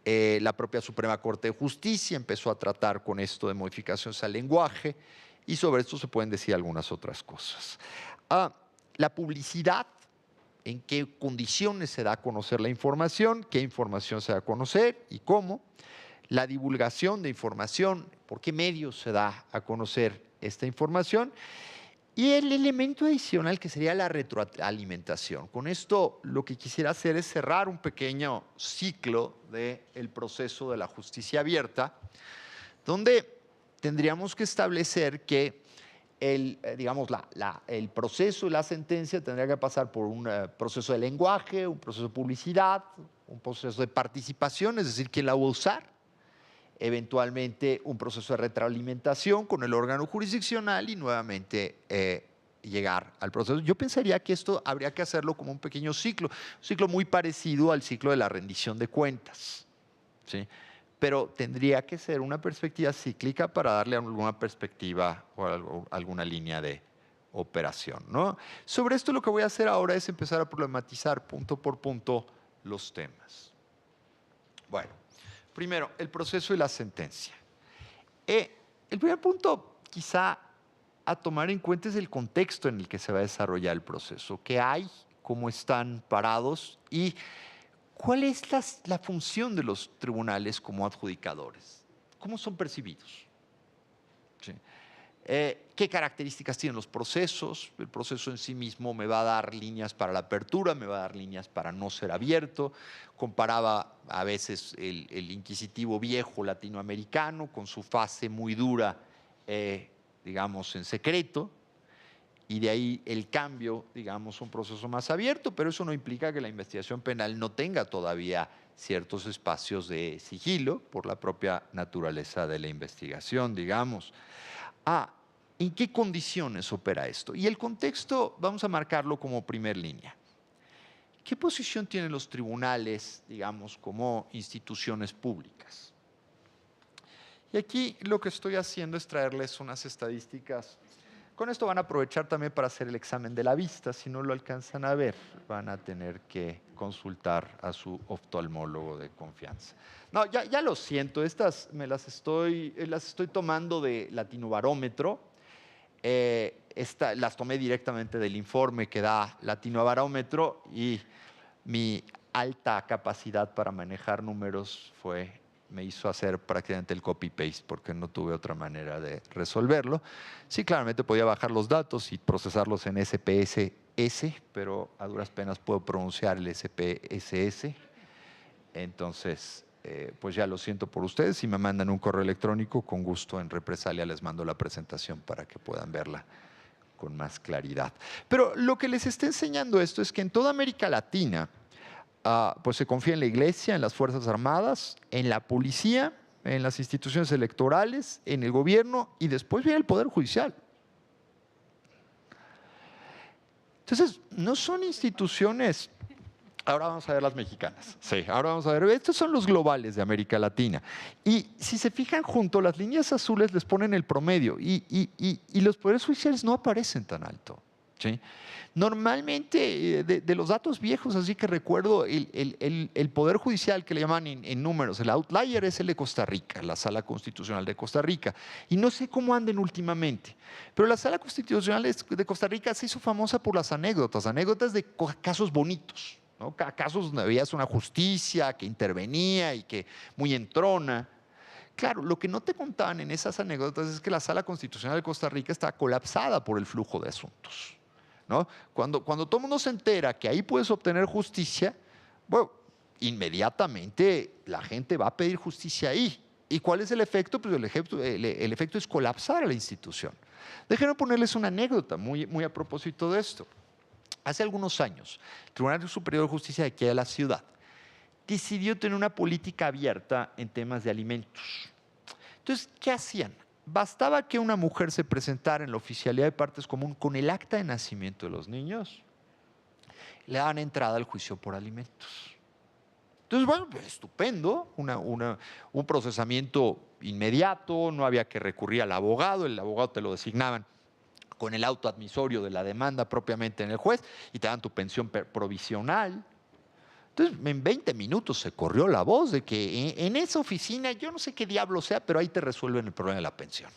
La propia Suprema Corte de Justicia empezó a tratar con esto de modificaciones al lenguaje y sobre esto se pueden decir algunas otras cosas. La publicidad, en qué condiciones se da a conocer la información, qué información se da a conocer y cómo. La divulgación de información, por qué medios se da a conocer esta información, y el elemento adicional que sería la retroalimentación. Con esto lo que quisiera hacer es cerrar un pequeño ciclo del proceso de la justicia abierta, donde tendríamos que establecer que el proceso y la sentencia tendría que pasar por un proceso de lenguaje, un proceso de publicidad, un proceso de participación, es decir, quién la va a usar, eventualmente un proceso de retroalimentación con el órgano jurisdiccional y nuevamente llegar al proceso. Yo pensaría que esto habría que hacerlo como un pequeño ciclo, un ciclo muy parecido al ciclo de la rendición de cuentas, ¿sí? Pero tendría que ser una perspectiva cíclica para darle alguna perspectiva o alguna línea de operación, ¿no? Sobre esto lo que voy a hacer ahora es empezar a problematizar punto por punto los temas. Bueno. Primero, el proceso y la sentencia. El primer punto, quizá, a tomar en cuenta es el contexto en el que se va a desarrollar el proceso. ¿Qué hay? ¿Cómo están parados? ¿Y cuál es la función de los tribunales como adjudicadores? ¿Cómo son percibidos? ¿Sí? qué características tienen los procesos. El proceso en sí mismo me va a dar líneas para la apertura, me va a dar líneas para no ser abierto. Comparaba a veces el inquisitivo viejo latinoamericano con su fase muy dura, digamos, en secreto, y de ahí el cambio, digamos, un proceso más abierto, pero eso no implica que la investigación penal no tenga todavía ciertos espacios de sigilo por la propia naturaleza de la investigación, digamos. ¿En qué condiciones opera esto? Y el contexto vamos a marcarlo como primer línea. ¿Qué posición tienen los tribunales, digamos, como instituciones públicas? Y aquí lo que estoy haciendo es traerles unas estadísticas. Con esto van a aprovechar también para hacer el examen de la vista. Si no lo alcanzan a ver, van a tener que consultar a su oftalmólogo de confianza. No, ya lo siento, estas las estoy tomando de Latinobarómetro. Las tomé directamente del informe que da Latinobarómetro y mi alta capacidad para manejar números me hizo hacer prácticamente el copy-paste porque no tuve otra manera de resolverlo. Sí, claramente podía bajar los datos y procesarlos en SPSS, pero a duras penas puedo pronunciar el SPSS. Entonces, pues ya lo siento por ustedes. Si me mandan un correo electrónico, con gusto en represalia les mando la presentación para que puedan verla con más claridad. Pero lo que les está enseñando esto es que en toda América Latina, pues se confía en la Iglesia, en las Fuerzas Armadas, en la policía, en las instituciones electorales, en el gobierno y después viene el Poder Judicial. Entonces, no son instituciones. Ahora vamos a ver las mexicanas. Sí, ahora vamos a ver. Estos son los globales de América Latina. Y si se fijan junto, las líneas azules les ponen el promedio y los poderes judiciales no aparecen tan alto. ¿Sí? Normalmente, de los datos viejos, así que recuerdo, el Poder Judicial que le llaman en números, el outlier es el de Costa Rica, la Sala Constitucional de Costa Rica. Y no sé cómo anden últimamente, pero la Sala Constitucional de Costa Rica se hizo famosa por las anécdotas de casos bonitos, ¿no? Casos donde veías una justicia que intervenía y que muy entrona. Claro, lo que no te contaban en esas anécdotas es que la Sala Constitucional de Costa Rica está colapsada por el flujo de asuntos, ¿no? Cuando todo el mundo se entera que ahí puedes obtener justicia, bueno, inmediatamente la gente va a pedir justicia ahí. ¿Y cuál es el efecto? Pues el efecto es colapsar a la institución. Déjenme ponerles una anécdota muy a propósito de esto. Hace algunos años, el Tribunal Superior de Justicia de aquí de la ciudad decidió tener una política abierta en temas de alimentos. Entonces, ¿qué hacían? Bastaba que una mujer se presentara en la oficialía de partes común con el acta de nacimiento de los niños, le daban entrada al juicio por alimentos. Entonces, bueno, pues, estupendo, un procesamiento inmediato, no había que recurrir al abogado, el abogado te lo designaban con el auto admisorio de la demanda propiamente en el juez y te dan tu pensión provisional. Entonces, en 20 minutos se corrió la voz de que en esa oficina, yo no sé qué diablo sea, pero ahí te resuelven el problema de la pensión.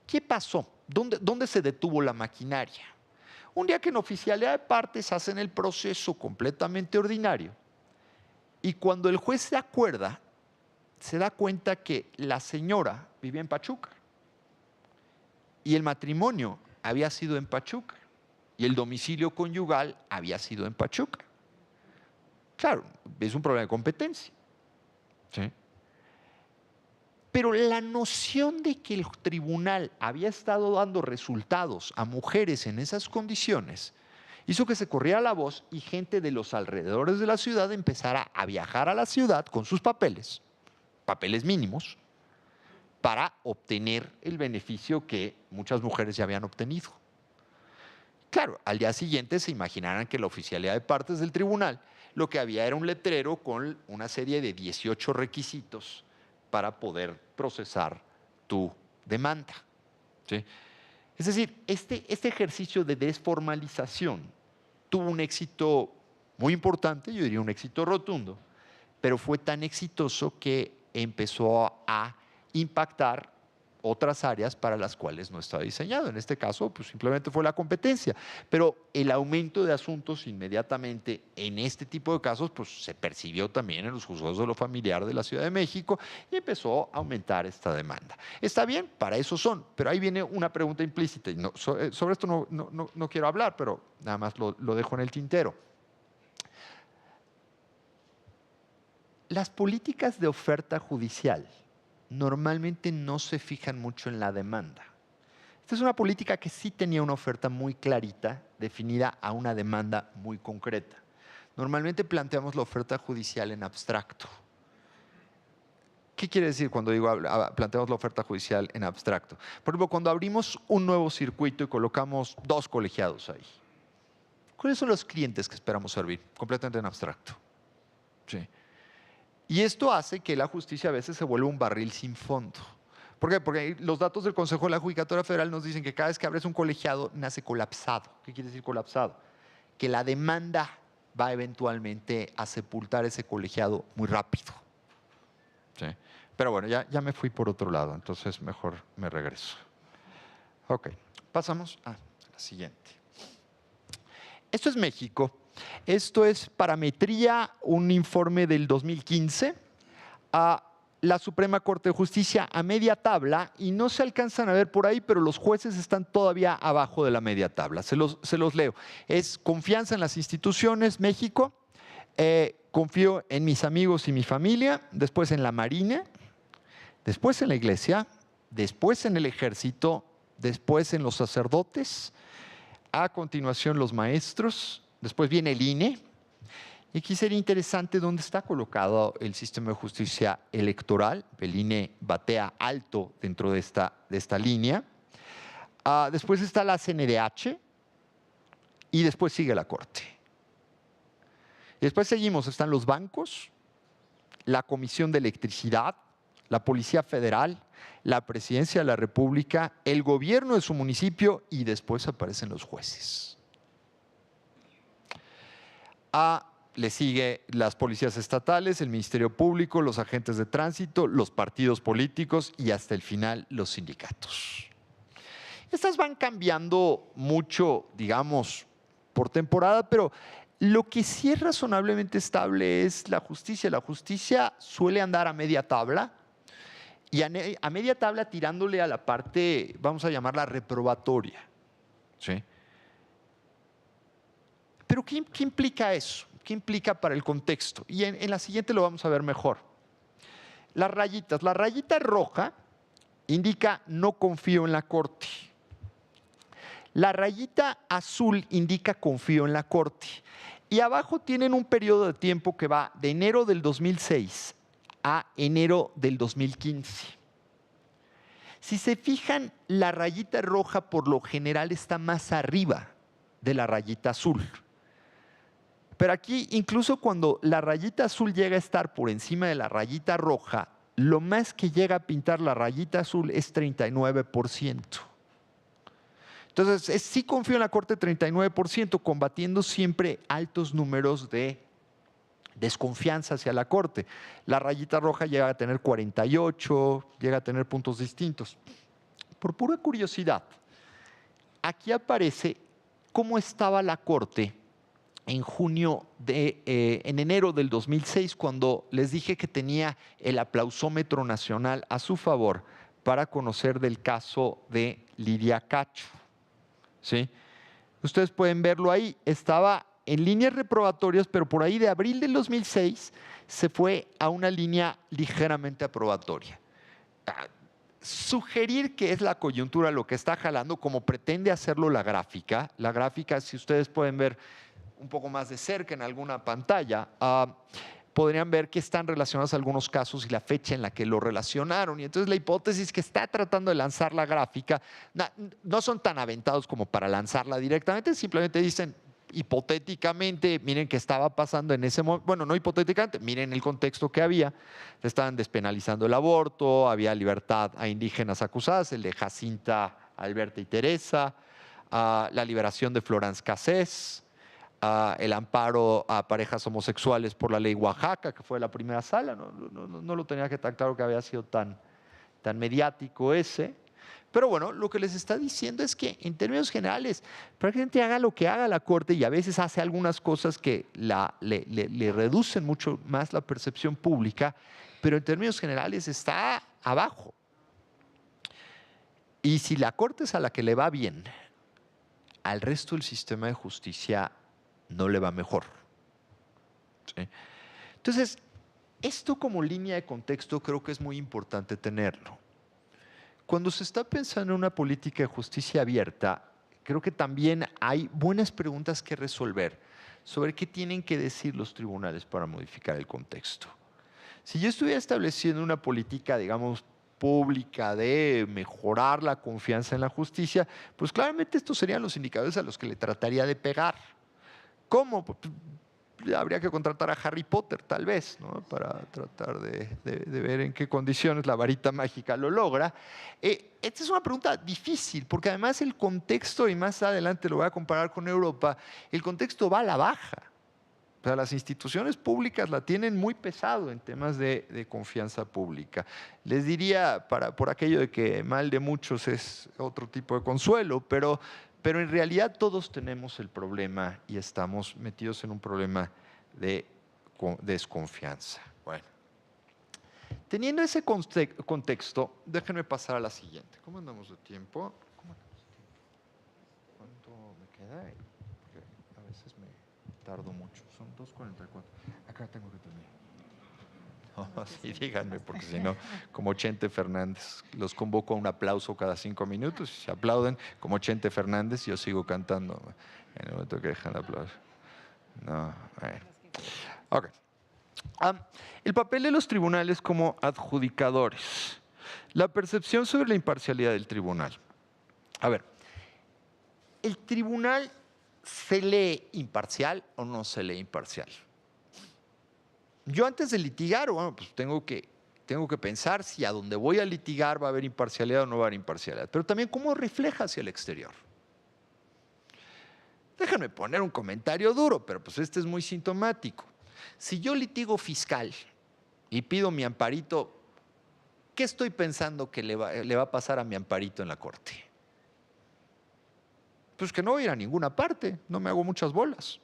¿Qué pasó? ¿Dónde se detuvo la maquinaria? Un día que en oficialidad de partes hacen el proceso completamente ordinario y cuando el juez se acuerda, se da cuenta que la señora vivía en Pachuca y el matrimonio había sido en Pachuca y el domicilio conyugal había sido en Pachuca. Claro, es un problema de competencia. ¿Sí? Pero la noción de que el tribunal había estado dando resultados a mujeres en esas condiciones hizo que se corriera la voz y gente de los alrededores de la ciudad empezara a viajar a la ciudad con sus papeles mínimos, para obtener el beneficio que muchas mujeres ya habían obtenido. Claro, al día siguiente se imaginarán que la oficialidad de partes del tribunal lo que había era un letrero con una serie de 18 requisitos para poder procesar tu demanda. ¿Sí? Es decir, este ejercicio de desformalización tuvo un éxito muy importante, yo diría un éxito rotundo, pero fue tan exitoso que empezó a impactar otras áreas para las cuales no estaba diseñado. En este caso, pues simplemente fue la competencia. Pero el aumento de asuntos inmediatamente en este tipo de casos, pues se percibió también en los juzgados de lo familiar de la Ciudad de México y empezó a aumentar esta demanda. Está bien, para eso son, pero ahí viene una pregunta implícita. Y sobre esto no quiero hablar, pero nada más lo dejo en el tintero. Las políticas de oferta judicial normalmente no se fijan mucho en la demanda. Esta es una política que sí tenía una oferta muy clarita, definida a una demanda muy concreta. Normalmente planteamos la oferta judicial en abstracto. ¿Qué quiere decir cuando digo planteamos la oferta judicial en abstracto? Por ejemplo, cuando abrimos un nuevo circuito y colocamos 2 colegiados ahí, ¿cuáles son los clientes que esperamos servir? Completamente en abstracto. Sí. Y esto hace que la justicia a veces se vuelva un barril sin fondo. ¿Por qué? Porque los datos del Consejo de la Judicatura Federal nos dicen que cada vez que abres un colegiado nace colapsado. ¿Qué quiere decir colapsado? Que la demanda va eventualmente a sepultar ese colegiado muy rápido. ¿Sí? Pero bueno, ya me fui por otro lado, entonces mejor me regreso. Ok, pasamos a la siguiente. Esto es México. Esto es Parametría, un informe del 2015. La Suprema Corte de Justicia a media tabla, y no se alcanzan a ver por ahí, pero los jueces están todavía abajo de la media tabla. Se los leo. Es confianza en las instituciones, México. Confío en mis amigos y mi familia. Después en la Marina. Después en la Iglesia. Después en el Ejército. Después en los sacerdotes. A continuación los maestros. Después viene el INE. Y aquí sería interesante dónde está colocado el sistema de justicia electoral. El INE batea alto dentro de esta línea. Después está la CNDH y después sigue la Corte. Y después seguimos, están los bancos, la Comisión de Electricidad, la Policía Federal, la Presidencia de la República, el gobierno de su municipio y después aparecen los jueces. Le sigue las policías estatales, el Ministerio Público, los agentes de tránsito, los partidos políticos y hasta el final los sindicatos. Estas van cambiando mucho, digamos, por temporada, pero lo que sí es razonablemente estable es la justicia. La justicia suele andar a media tabla y a media tabla tirándole a la parte, vamos a llamarla reprobatoria. ¿Sí? Pero ¿qué implica eso? ¿Qué implica para el contexto? Y en la siguiente lo vamos a ver mejor. Las rayitas. La rayita roja indica no confío en la Corte. La rayita azul indica confío en la Corte. Y abajo tienen un periodo de tiempo que va de enero del 2006 a enero del 2015. Si se fijan, la rayita roja por lo general está más arriba de la rayita azul. Pero aquí, incluso cuando la rayita azul llega a estar por encima de la rayita roja, lo más que llega a pintar la rayita azul es 39%. Entonces, sí confío en la Corte 39%, combatiendo siempre altos números de desconfianza hacia la Corte. La rayita roja llega a tener 48, llega a tener puntos distintos. Por pura curiosidad, aquí aparece cómo estaba la Corte en enero del 2006, cuando les dije que tenía el aplausómetro nacional a su favor para conocer del caso de Lidia Cacho. ¿Sí? Ustedes pueden verlo ahí, estaba en líneas reprobatorias, pero por ahí de abril del 2006 se fue a una línea ligeramente aprobatoria. Sugerir que es la coyuntura lo que está jalando, como pretende hacerlo la gráfica. La gráfica, si ustedes pueden ver un poco más de cerca en alguna pantalla, podrían ver que están relacionados algunos casos y la fecha en la que lo relacionaron. Y entonces la hipótesis que está tratando de lanzar la gráfica, no son tan aventados como para lanzarla directamente, simplemente dicen hipotéticamente, miren qué estaba pasando en ese momento. Bueno, no hipotéticamente, miren el contexto que había. Estaban despenalizando el aborto, había libertad a indígenas acusadas, el de Jacinta, Alberta y Teresa, la liberación de Florence Cassés, el amparo a parejas homosexuales por la ley Oaxaca, que fue la primera sala. No lo tenía que tan claro que había sido tan tan mediático ese. Pero bueno, lo que les está diciendo es que en términos generales, prácticamente haga lo que haga la Corte y a veces hace algunas cosas que le reducen mucho más la percepción pública, pero en términos generales está abajo. Y si la Corte es a la que le va bien, al resto del sistema de justicia no le va mejor. ¿Sí? Entonces, esto como línea de contexto creo que es muy importante tenerlo. Cuando se está pensando en una política de justicia abierta, creo que también hay buenas preguntas que resolver sobre qué tienen que decir los tribunales para modificar el contexto. Si yo estuviera estableciendo una política, digamos, pública de mejorar la confianza en la justicia, pues claramente estos serían los indicadores a los que le trataría de pegar. ¿Cómo? Pues, habría que contratar a Harry Potter, tal vez, ¿no? Para tratar de ver en qué condiciones la varita mágica lo logra. Esta es una pregunta difícil, porque además el contexto, y más adelante lo voy a comparar con Europa, el contexto va a la baja. O sea, las instituciones públicas la tienen muy pesado en temas de confianza pública. Les diría, por aquello de que mal de muchos es otro tipo de consuelo, pero en realidad todos tenemos el problema y estamos metidos en un problema de desconfianza. Bueno, teniendo ese contexto, déjenme pasar a la siguiente. ¿Cómo andamos de tiempo? ¿Cuánto me queda? Porque a veces me tardo mucho. Son 2:44. Acá tengo que terminar. Oh, sí, díganme, porque si no, como Chente Fernández, los convoco a un aplauso cada 5 minutos. Si se aplauden como Chente Fernández, yo sigo cantando en el momento que dejan el aplauso. No, bueno. Ok. El papel de los tribunales como adjudicadores. La percepción sobre la imparcialidad del tribunal. A ver, ¿el tribunal se lee imparcial o no se lee imparcial? Yo antes de litigar, bueno, pues tengo que pensar si a donde voy a litigar va a haber imparcialidad o no va a haber imparcialidad. Pero también cómo refleja hacia el exterior. Déjenme poner un comentario duro, pero pues este es muy sintomático. Si yo litigo fiscal y pido mi amparito, ¿qué estoy pensando que le va a pasar a mi amparito en la corte? Pues que no voy a ir a ninguna parte, no me hago muchas bolas.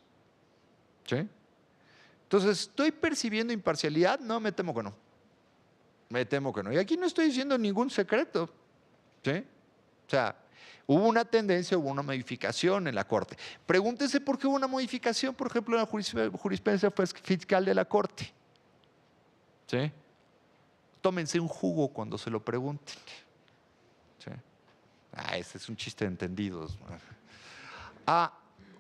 ¿Sí? Entonces, ¿estoy percibiendo imparcialidad? No, me temo que no. Me temo que no. Y aquí no estoy diciendo ningún secreto. ¿Sí? O sea, hubo una tendencia, hubo una modificación en la Corte. Pregúntese por qué hubo una modificación, por ejemplo, en la jurisprudencia fiscal de la Corte. ¿Sí? Tómense un jugo cuando se lo pregunten. ¿Sí? Ese es un chiste de entendidos.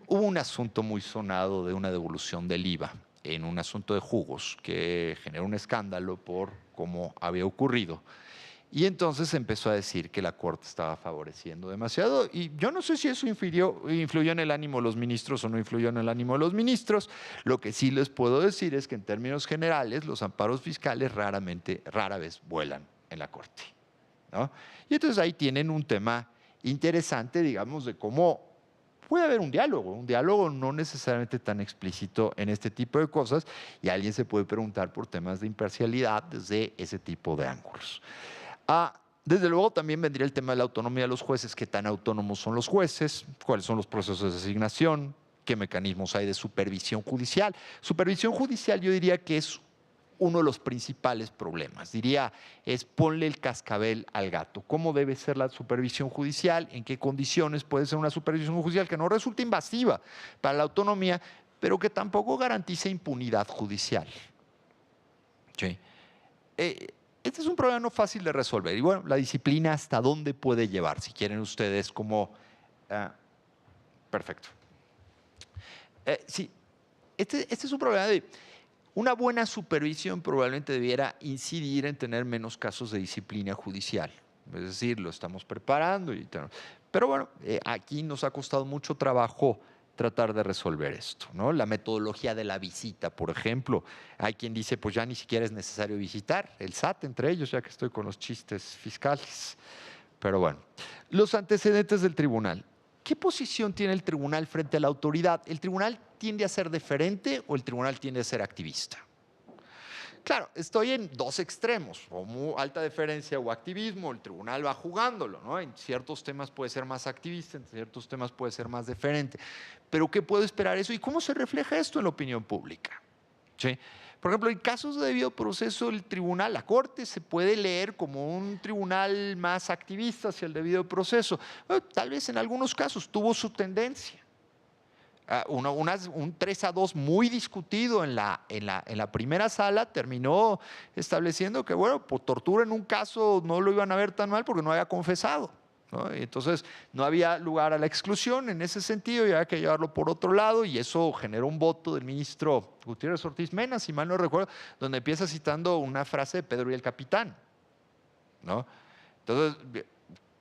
Hubo un asunto muy sonado de una devolución del IVA en un asunto de jugos que generó un escándalo por cómo había ocurrido. Y entonces se empezó a decir que la Corte estaba favoreciendo demasiado. Y yo no sé si eso influyó en el ánimo de los ministros o no influyó en el ánimo de los ministros. Lo que sí les puedo decir es que en términos generales los amparos fiscales rara vez vuelan en la Corte, ¿no? Y entonces ahí tienen un tema interesante, digamos, de cómo puede haber un diálogo no necesariamente tan explícito en este tipo de cosas, y alguien se puede preguntar por temas de imparcialidad desde ese tipo de ángulos. Desde luego también vendría el tema de la autonomía de los jueces, qué tan autónomos son los jueces, cuáles son los procesos de designación, qué mecanismos hay de supervisión judicial. Supervisión judicial yo diría que es uno de los principales problemas. Diría, es ponle el cascabel al gato. ¿Cómo debe ser la supervisión judicial? ¿En qué condiciones puede ser una supervisión judicial que no resulte invasiva para la autonomía, pero que tampoco garantice impunidad judicial? Sí. Este es un problema no fácil de resolver. Y bueno, la disciplina hasta dónde puede llevar, si quieren ustedes como... perfecto. Sí, este es un problema de... Una buena supervisión probablemente debiera incidir en tener menos casos de disciplina judicial. Es decir, lo estamos preparando. Pero bueno, aquí nos ha costado mucho trabajo tratar de resolver esto, ¿no? La metodología de la visita, por ejemplo. Hay quien dice, pues ya ni siquiera es necesario visitar, el SAT entre ellos, ya que estoy con los chistes fiscales. Pero bueno, los antecedentes del tribunal. ¿Qué posición tiene el tribunal frente a la autoridad? ¿El tribunal tiende a ser deferente o el tribunal tiende a ser activista? claro, estoy en dos extremos, o muy alta deferencia o activismo, el tribunal va jugándolo, ¿no? En ciertos temas puede ser más activista, en ciertos temas puede ser más deferente. Pero ¿qué puedo esperar eso? ¿Y cómo se refleja esto en la opinión pública? ¿Sí? Por ejemplo, en casos de debido proceso, el tribunal, la Corte, se puede leer como un tribunal más activista hacia el debido proceso. Bueno, tal vez en algunos casos tuvo su tendencia. Un 3-2 muy discutido en la primera sala terminó estableciendo que, bueno, por tortura en un caso no lo iban a ver tan mal porque no había confesado, ¿no? Y entonces no había lugar a la exclusión en ese sentido y había que llevarlo por otro lado, y eso generó un voto del ministro Gutiérrez Ortiz Mena, si mal no recuerdo, donde empieza citando una frase de Pedro y el Capitán, ¿no? Entonces,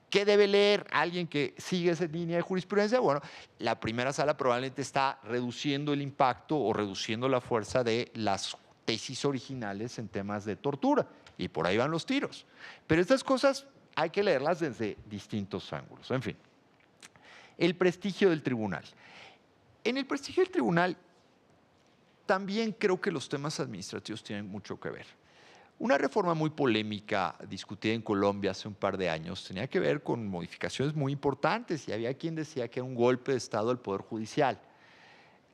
¿qué debe leer alguien que sigue esa línea de jurisprudencia? Bueno, la primera sala probablemente está reduciendo el impacto o reduciendo la fuerza de las tesis originales en temas de tortura, y por ahí van los tiros. Pero estas cosas hay que leerlas desde distintos ángulos. En fin, el prestigio del tribunal. En el prestigio del tribunal también creo que los temas administrativos tienen mucho que ver. Una reforma muy polémica discutida en Colombia hace un par de años tenía que ver con modificaciones muy importantes, y había quien decía que era un golpe de Estado al Poder Judicial.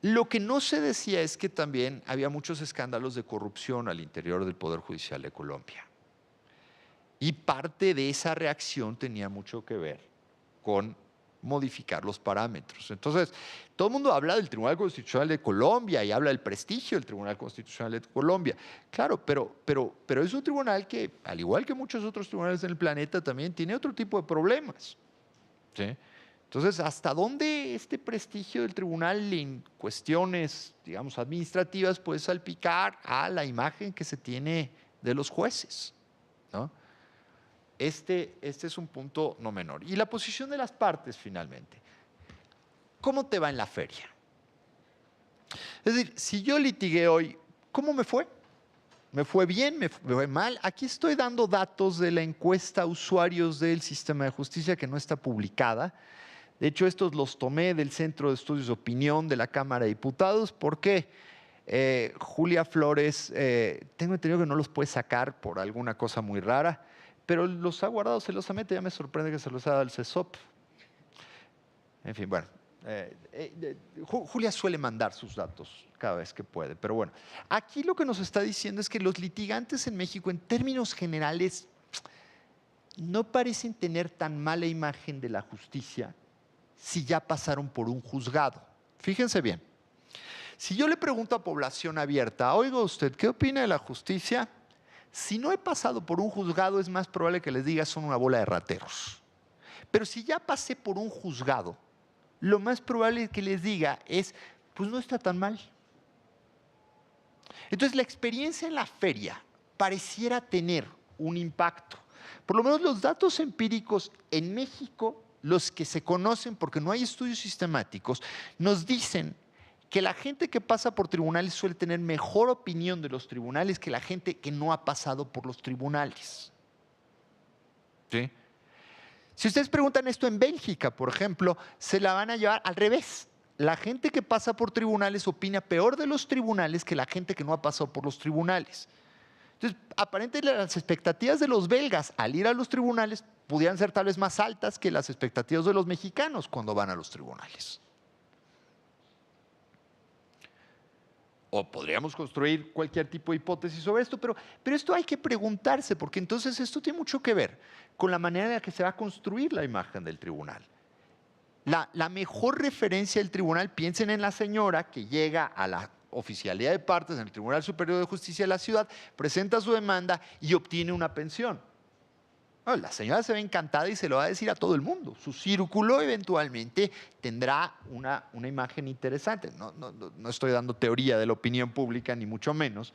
Lo que no se decía es que también había muchos escándalos de corrupción al interior del Poder Judicial de Colombia. Y parte de esa reacción tenía mucho que ver con modificar los parámetros. Entonces, todo el mundo habla del Tribunal Constitucional de Colombia y habla del prestigio del Tribunal Constitucional de Colombia. Claro, pero es un tribunal que, al igual que muchos otros tribunales en el planeta, también tiene otro tipo de problemas, ¿sí? Entonces, ¿hasta dónde este prestigio del tribunal en cuestiones, digamos, administrativas puede salpicar a la imagen que se tiene de los jueces, ¿no? Este es un punto no menor. Y la posición de las partes, finalmente. ¿Cómo te va en la feria? Es decir, si yo litigué hoy, ¿cómo me fue? ¿Me fue bien? ¿Me fue mal? Aquí estoy dando datos de la encuesta a usuarios del sistema de justicia, que no está publicada. De hecho, estos los tomé del Centro de Estudios de Opinión de la Cámara de Diputados. ¿Por qué? Julia Flores, tengo entendido que no los puede sacar por alguna cosa muy rara, pero los ha guardado celosamente. Ya me sorprende que se los ha dado el CESOP. En fin, bueno, Julia suele mandar sus datos cada vez que puede, pero bueno, aquí lo que nos está diciendo es que los litigantes en México, en términos generales, no parecen tener tan mala imagen de la justicia si ya pasaron por un juzgado. Fíjense bien, si yo le pregunto a población abierta, oiga usted, ¿qué opina de la justicia? Si no he pasado por un juzgado, es más probable que les diga son una bola de rateros. Pero si ya pasé por un juzgado, lo más probable que les diga es, pues no está tan mal. Entonces, la experiencia en la feria pareciera tener un impacto. Por lo menos los datos empíricos en México, los que se conocen porque no hay estudios sistemáticos, nos dicen que la gente que pasa por tribunales suele tener mejor opinión de los tribunales que la gente que no ha pasado por los tribunales. ¿Sí? Si ustedes preguntan esto en Bélgica, por ejemplo, se la van a llevar al revés. La gente que pasa por tribunales opina peor de los tribunales que la gente que no ha pasado por los tribunales. Entonces, aparentemente las expectativas de los belgas al ir a los tribunales pudieran ser tal vez más altas que las expectativas de los mexicanos cuando van a los tribunales. O podríamos construir cualquier tipo de hipótesis sobre esto, pero esto hay que preguntarse, porque entonces esto tiene mucho que ver con la manera en la que se va a construir la imagen del tribunal. La mejor referencia del tribunal, piensen en la señora que llega a la oficialidad de partes en el Tribunal Superior de Justicia de la ciudad, presenta su demanda y obtiene una pensión. Bueno, la señora se ve encantada y se lo va a decir a todo el mundo. Su círculo eventualmente tendrá una imagen interesante. No estoy dando teoría de la opinión pública, ni mucho menos,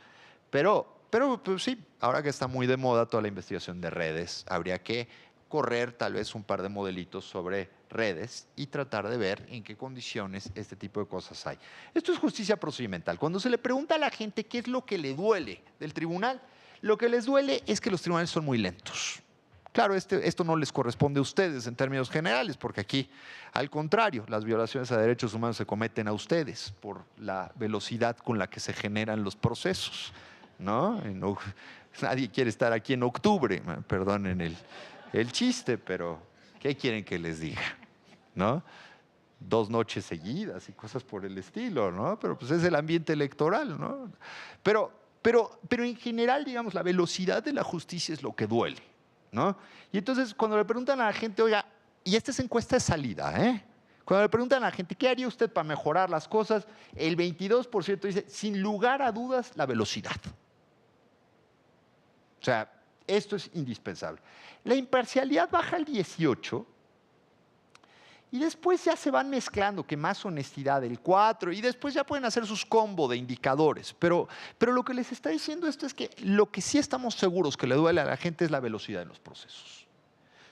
pero pues sí, ahora que está muy de moda toda la investigación de redes, habría que correr tal vez un par de modelitos sobre redes y tratar de ver en qué condiciones este tipo de cosas hay. Esto es justicia procedimental. Cuando se le pregunta a la gente qué es lo que le duele del tribunal, lo que les duele es que los tribunales son muy lentos. Claro, esto no les corresponde a ustedes en términos generales, porque aquí, al contrario, las violaciones a derechos humanos se cometen a ustedes por la velocidad con la que se generan los procesos. ¿no? Nadie quiere estar aquí en octubre, perdonen el chiste, pero ¿qué quieren que les diga? ¿No? 2 noches seguidas y cosas por el estilo, ¿no? Pero pues es el ambiente electoral, ¿no? Pero en general, digamos, la velocidad de la justicia es lo que duele, ¿no? Y entonces cuando le preguntan a la gente, oiga, y esta es encuesta de salida, ¿eh? Cuando le preguntan a la gente, ¿qué haría usted para mejorar las cosas? El 22% dice, sin lugar a dudas, la velocidad. O sea, esto es indispensable. La imparcialidad baja al 18%. Y después ya se van mezclando, que más honestidad, el 4, y después ya pueden hacer sus combos de indicadores. Pero lo que les está diciendo esto es que lo que sí estamos seguros que le duele a la gente es la velocidad de los procesos.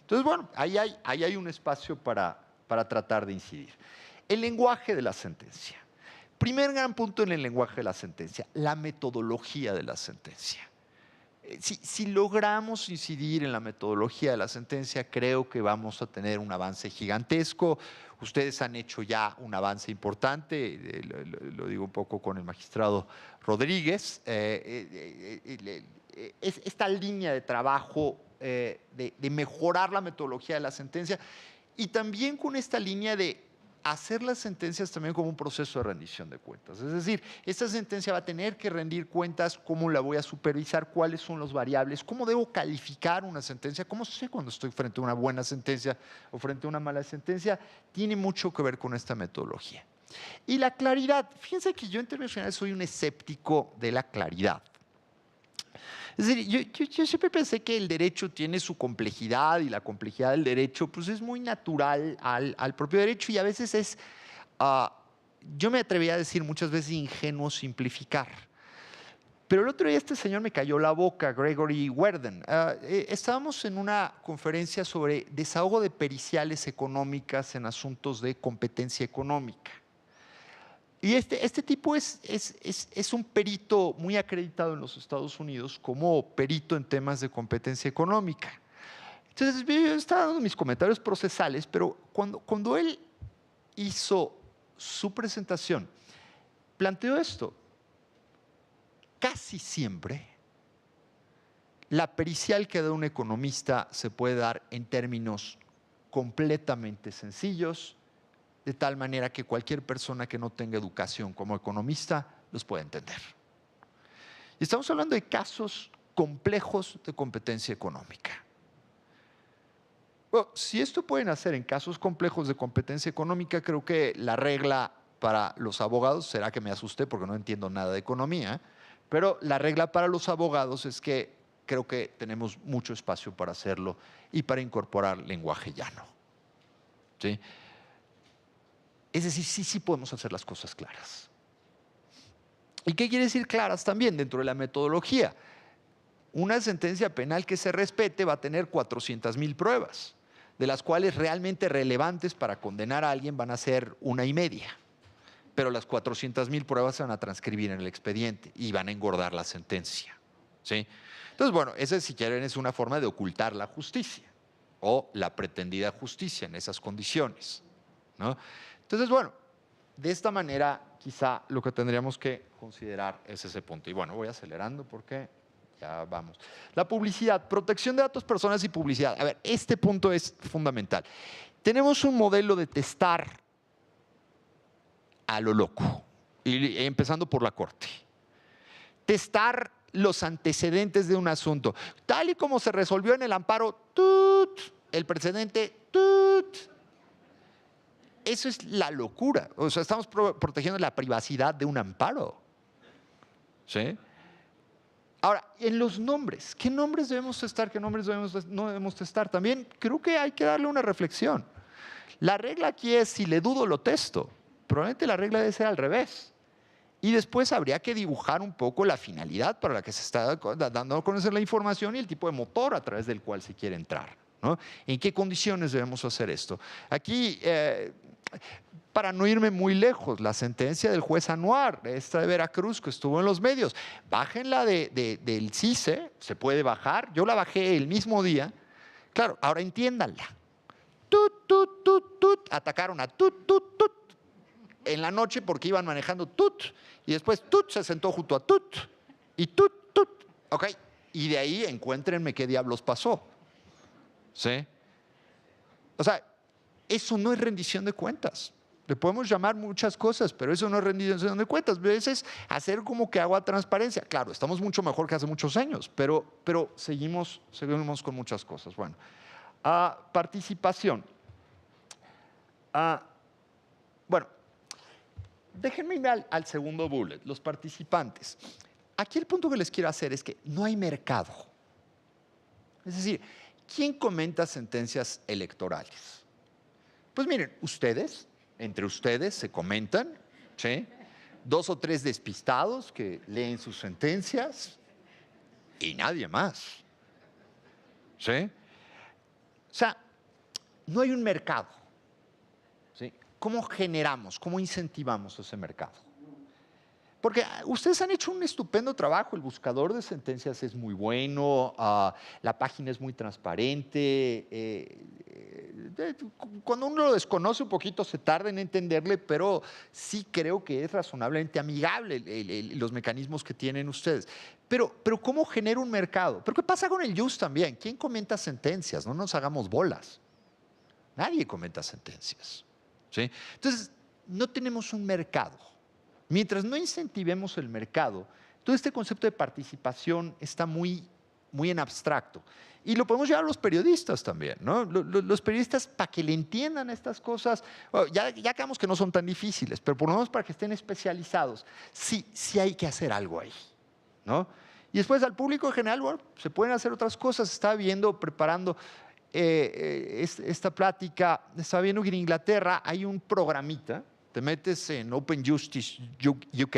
Entonces, bueno, ahí hay un espacio para tratar de incidir. El lenguaje de la sentencia. Primer gran punto en el lenguaje de la sentencia, la metodología de la sentencia. Si logramos incidir en la metodología de la sentencia, creo que vamos a tener un avance gigantesco. Ustedes han hecho ya un avance importante, lo digo un poco con el magistrado Rodríguez. Esta línea de trabajo de mejorar la metodología de la sentencia y también con esta línea de hacer las sentencias también como un proceso de rendición de cuentas. Es decir, esta sentencia va a tener que rendir cuentas, cómo la voy a supervisar, cuáles son los variables, cómo debo calificar una sentencia, cómo sé cuando estoy frente a una buena sentencia o frente a una mala sentencia, tiene mucho que ver con esta metodología. Y la claridad, fíjense que yo en términos generales soy un escéptico de la claridad. Es decir, yo siempre pensé que el derecho tiene su complejidad y la complejidad del derecho pues es muy natural al propio derecho y a veces es, yo me atrevería a decir muchas veces ingenuo simplificar. Pero el otro día este señor me cayó la boca, Gregory Werden. Estábamos en una conferencia sobre desahogo de periciales económicas en asuntos de competencia económica. Y este tipo es un perito muy acreditado en los Estados Unidos como perito en temas de competencia económica. Entonces, yo estaba dando mis comentarios procesales, pero cuando él hizo su presentación, planteó esto. Casi siempre, la pericial que da un economista se puede dar en términos completamente sencillos, de tal manera que cualquier persona que no tenga educación como economista los puede entender. Y estamos hablando de casos complejos de competencia económica. Bueno, si esto pueden hacer en casos complejos de competencia económica, creo que la regla para los abogados, será que me asusté porque no entiendo nada de economía, pero la regla para los abogados es que creo que tenemos mucho espacio para hacerlo y para incorporar lenguaje llano. ¿Sí? Es decir, sí podemos hacer las cosas claras. ¿Y qué quiere decir claras también dentro de la metodología? Una sentencia penal que se respete va a tener 400,000 pruebas, de las cuales realmente relevantes para condenar a alguien van a ser 1,5. Pero las 400,000 pruebas se van a transcribir en el expediente y van a engordar la sentencia. ¿Sí? Entonces, bueno, esa si quieren es una forma de ocultar la justicia o la pretendida justicia en esas condiciones, ¿no? Entonces, bueno, de esta manera quizá lo que tendríamos que considerar es ese punto. Y bueno, voy acelerando porque ya vamos. La publicidad, protección de datos personales y publicidad. A ver, este punto es fundamental. Tenemos un modelo de testar a lo loco, y empezando por la Corte. Testar los antecedentes de un asunto. Tal y como se resolvió en el amparo, ¡tut! El precedente, ¡tut! Eso es la locura. O sea, estamos protegiendo la privacidad de un amparo. ¿Sí? Ahora, en los nombres, ¿qué nombres debemos testar? ¿Qué nombres no debemos testar? También creo que hay que darle una reflexión. La regla aquí es, si le dudo, lo testo. Probablemente la regla debe ser al revés. Y después habría que dibujar un poco la finalidad para la que se está dando a conocer la información y el tipo de motor a través del cual se quiere entrar, ¿no? ¿En qué condiciones debemos hacer esto? Aquí, para no irme muy lejos, la sentencia del juez Anuar, esta de Veracruz, que estuvo en los medios, bájenla del CICE, se puede bajar, yo la bajé el mismo día. Claro, ahora entiéndanla. Tut, tut, tut, tut, atacaron a tut, tut, tut, en la noche porque iban manejando tut, y después tut se sentó junto a tut, y tut Ok, y de ahí encuéntrenme qué diablos pasó. ¿Sí? O sea, eso no es rendición de cuentas. Le podemos llamar muchas cosas, pero eso no es rendición de cuentas. A veces hacer como que hago a transparencia. Claro, estamos mucho mejor que hace muchos años, pero seguimos con muchas cosas. Bueno, participación. Bueno, déjenme ir al segundo bullet, los participantes. Aquí el punto que les quiero hacer es que no hay mercado. Es decir, ¿quién comenta sentencias electorales? Pues miren, ustedes, entre ustedes se comentan, ¿sí? 2 o 3 despistados que leen sus sentencias y nadie más. ¿Sí? O sea, no hay un mercado. ¿Sí? ¿Cómo generamos, cómo incentivamos ese mercado? Porque ustedes han hecho un estupendo trabajo, el buscador de sentencias es muy bueno, la página es muy transparente, cuando uno lo desconoce un poquito se tarda en entenderle, pero sí creo que es razonablemente amigable los mecanismos que tienen ustedes. Pero ¿cómo genera un mercado? ¿Pero qué pasa con el JUS también? ¿Quién comenta sentencias? No nos hagamos bolas. Nadie comenta sentencias. ¿Sí? Entonces, no tenemos un mercado. Mientras no incentivemos el mercado, todo este concepto de participación está muy en abstracto. Y lo podemos llevar a los periodistas también, ¿no? Los periodistas, para que le entiendan estas cosas, bueno, ya acabamos que no son tan difíciles, pero por lo menos para que estén especializados, sí hay que hacer algo ahí, ¿no? Y después al público en general, bueno, se pueden hacer otras cosas. Estaba viendo, preparando esta plática, estaba viendo que en Inglaterra hay un programita. Te metes en Open Justice UK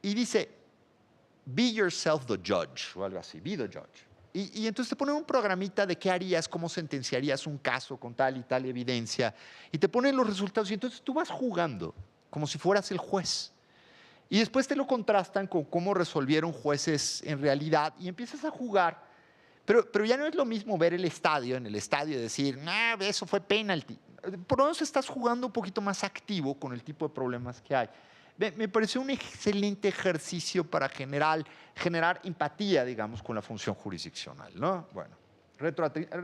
y dice, be yourself the judge, o algo así, be the judge. Y entonces te ponen un programita de qué harías, cómo sentenciarías un caso con tal y tal evidencia, y te ponen los resultados, y entonces tú vas jugando como si fueras el juez. Y después te lo contrastan con cómo resolvieron jueces en realidad, y empiezas a jugar. Pero ya no es lo mismo ver el estadio, en el estadio decir, eso fue penalti. Por lo menos estás jugando un poquito más activo con el tipo de problemas que hay. Me pareció un excelente ejercicio para generar empatía, digamos, con la función jurisdiccional, ¿no? Bueno,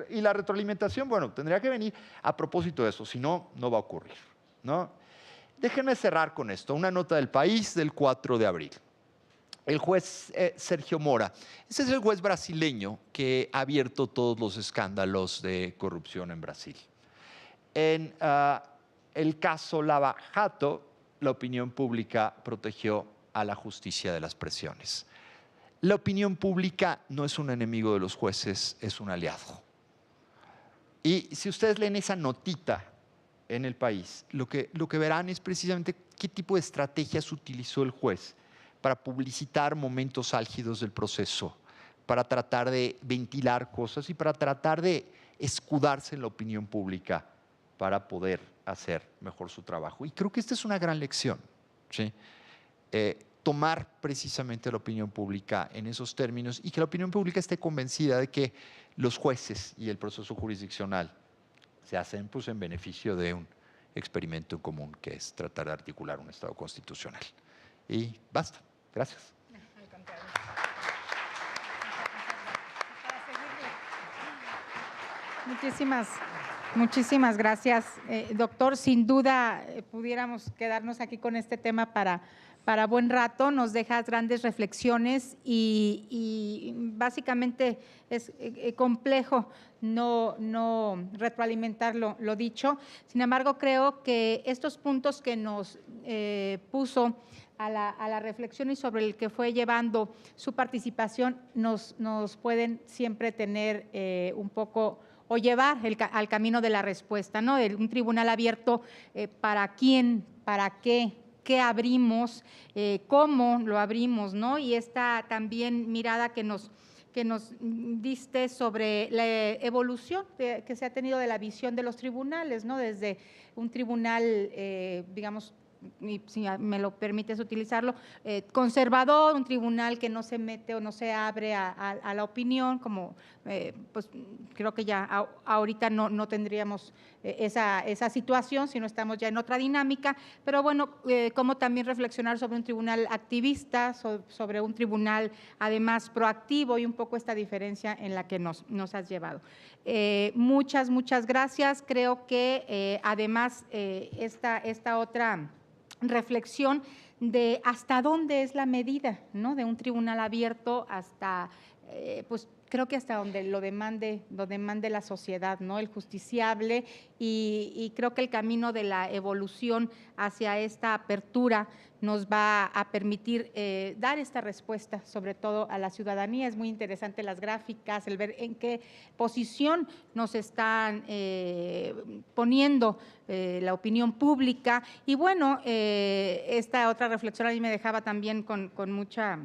y la retroalimentación, bueno, tendría que venir a propósito de eso, si no, no va a ocurrir, ¿no? Déjenme cerrar con esto, una nota del País del 4 de abril. El juez Sergio Mora, ese es el juez brasileño que ha abierto todos los escándalos de corrupción en Brasil. En el caso Lava Jato, la opinión pública protegió a la justicia de las presiones. La opinión pública no es un enemigo de los jueces, es un aliado. Y si ustedes leen esa notita en el País, lo que verán es precisamente qué tipo de estrategias utilizó el juez para publicitar momentos álgidos del proceso, para tratar de ventilar cosas y para tratar de escudarse en la opinión pública para poder hacer mejor su trabajo. Y creo que esta es una gran lección, ¿sí? Tomar precisamente la opinión pública en esos términos y que la opinión pública esté convencida de que los jueces y el proceso jurisdiccional se hacen pues, en beneficio de un experimento en común, que es tratar de articular un Estado constitucional. Y basta. Gracias. Muchísimas gracias, doctor. Sin duda pudiéramos quedarnos aquí con este tema para buen rato. Nos dejas grandes reflexiones y básicamente es complejo no retroalimentar lo dicho. Sin embargo, creo que estos puntos que nos puso a la reflexión y sobre el que fue llevando su participación nos pueden siempre tener un poco o llevar al camino de la respuesta, ¿no? Un tribunal abierto, ¿para quién? ¿Para qué? ¿Qué abrimos? ¿Cómo lo abrimos? ¿No? Y esta también mirada que nos diste sobre la evolución que se ha tenido de la visión de los tribunales, ¿no? Desde un tribunal, digamos, y si me lo permites utilizarlo, conservador, un tribunal que no se mete o no se abre a la opinión, como pues creo que ya ahorita no tendríamos esa situación, sino estamos ya en otra dinámica, pero bueno, como también reflexionar sobre un tribunal activista, sobre un tribunal además proactivo y un poco esta diferencia en la que nos has llevado. Muchas gracias. Creo que además esta otra reflexión de hasta dónde es la medida, ¿no?, de un tribunal abierto, hasta pues creo que hasta donde lo demande la sociedad, ¿no?, el justiciable, y creo que el camino de la evolución hacia esta apertura nos va a permitir dar esta respuesta, sobre todo a la ciudadanía. Es muy interesante las gráficas, el ver en qué posición nos están poniendo la opinión pública. Y bueno, esta otra reflexión a mí me dejaba también con mucha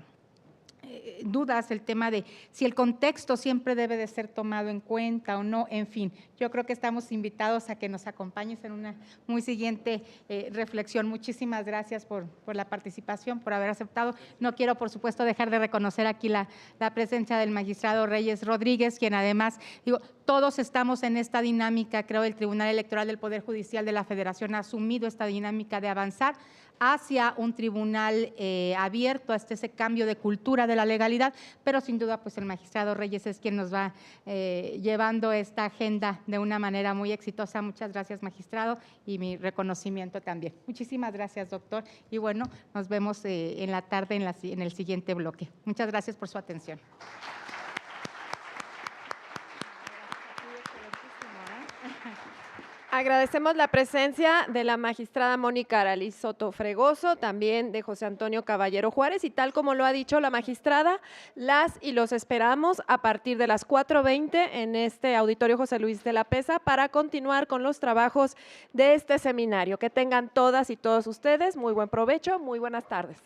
dudas, el tema de si el contexto siempre debe de ser tomado en cuenta o no. En fin, yo creo que estamos invitados a que nos acompañes en una muy siguiente reflexión. Muchísimas gracias por la participación, por haber aceptado. No quiero, por supuesto, dejar de reconocer aquí la presencia del magistrado Reyes Rodríguez, quien además, digo, todos estamos en esta dinámica. Creo el Tribunal Electoral del Poder Judicial de la Federación ha asumido esta dinámica de avanzar hacia un tribunal abierto, hasta ese cambio de cultura de la legalidad, pero sin duda pues el magistrado Reyes es quien nos va llevando esta agenda de una manera muy exitosa. Muchas gracias, magistrado, y mi reconocimiento también. Muchísimas gracias, doctor, y bueno, nos vemos en la tarde en el siguiente bloque. Muchas gracias por su atención. Agradecemos la presencia de la magistrada Mónica Aralí Soto Fregoso, también de José Antonio Caballero Juárez, y tal como lo ha dicho la magistrada, las y los esperamos a partir de las 4:20 en este auditorio José Luis de la Peza para continuar con los trabajos de este seminario. Que tengan todas y todos ustedes muy buen provecho, muy buenas tardes.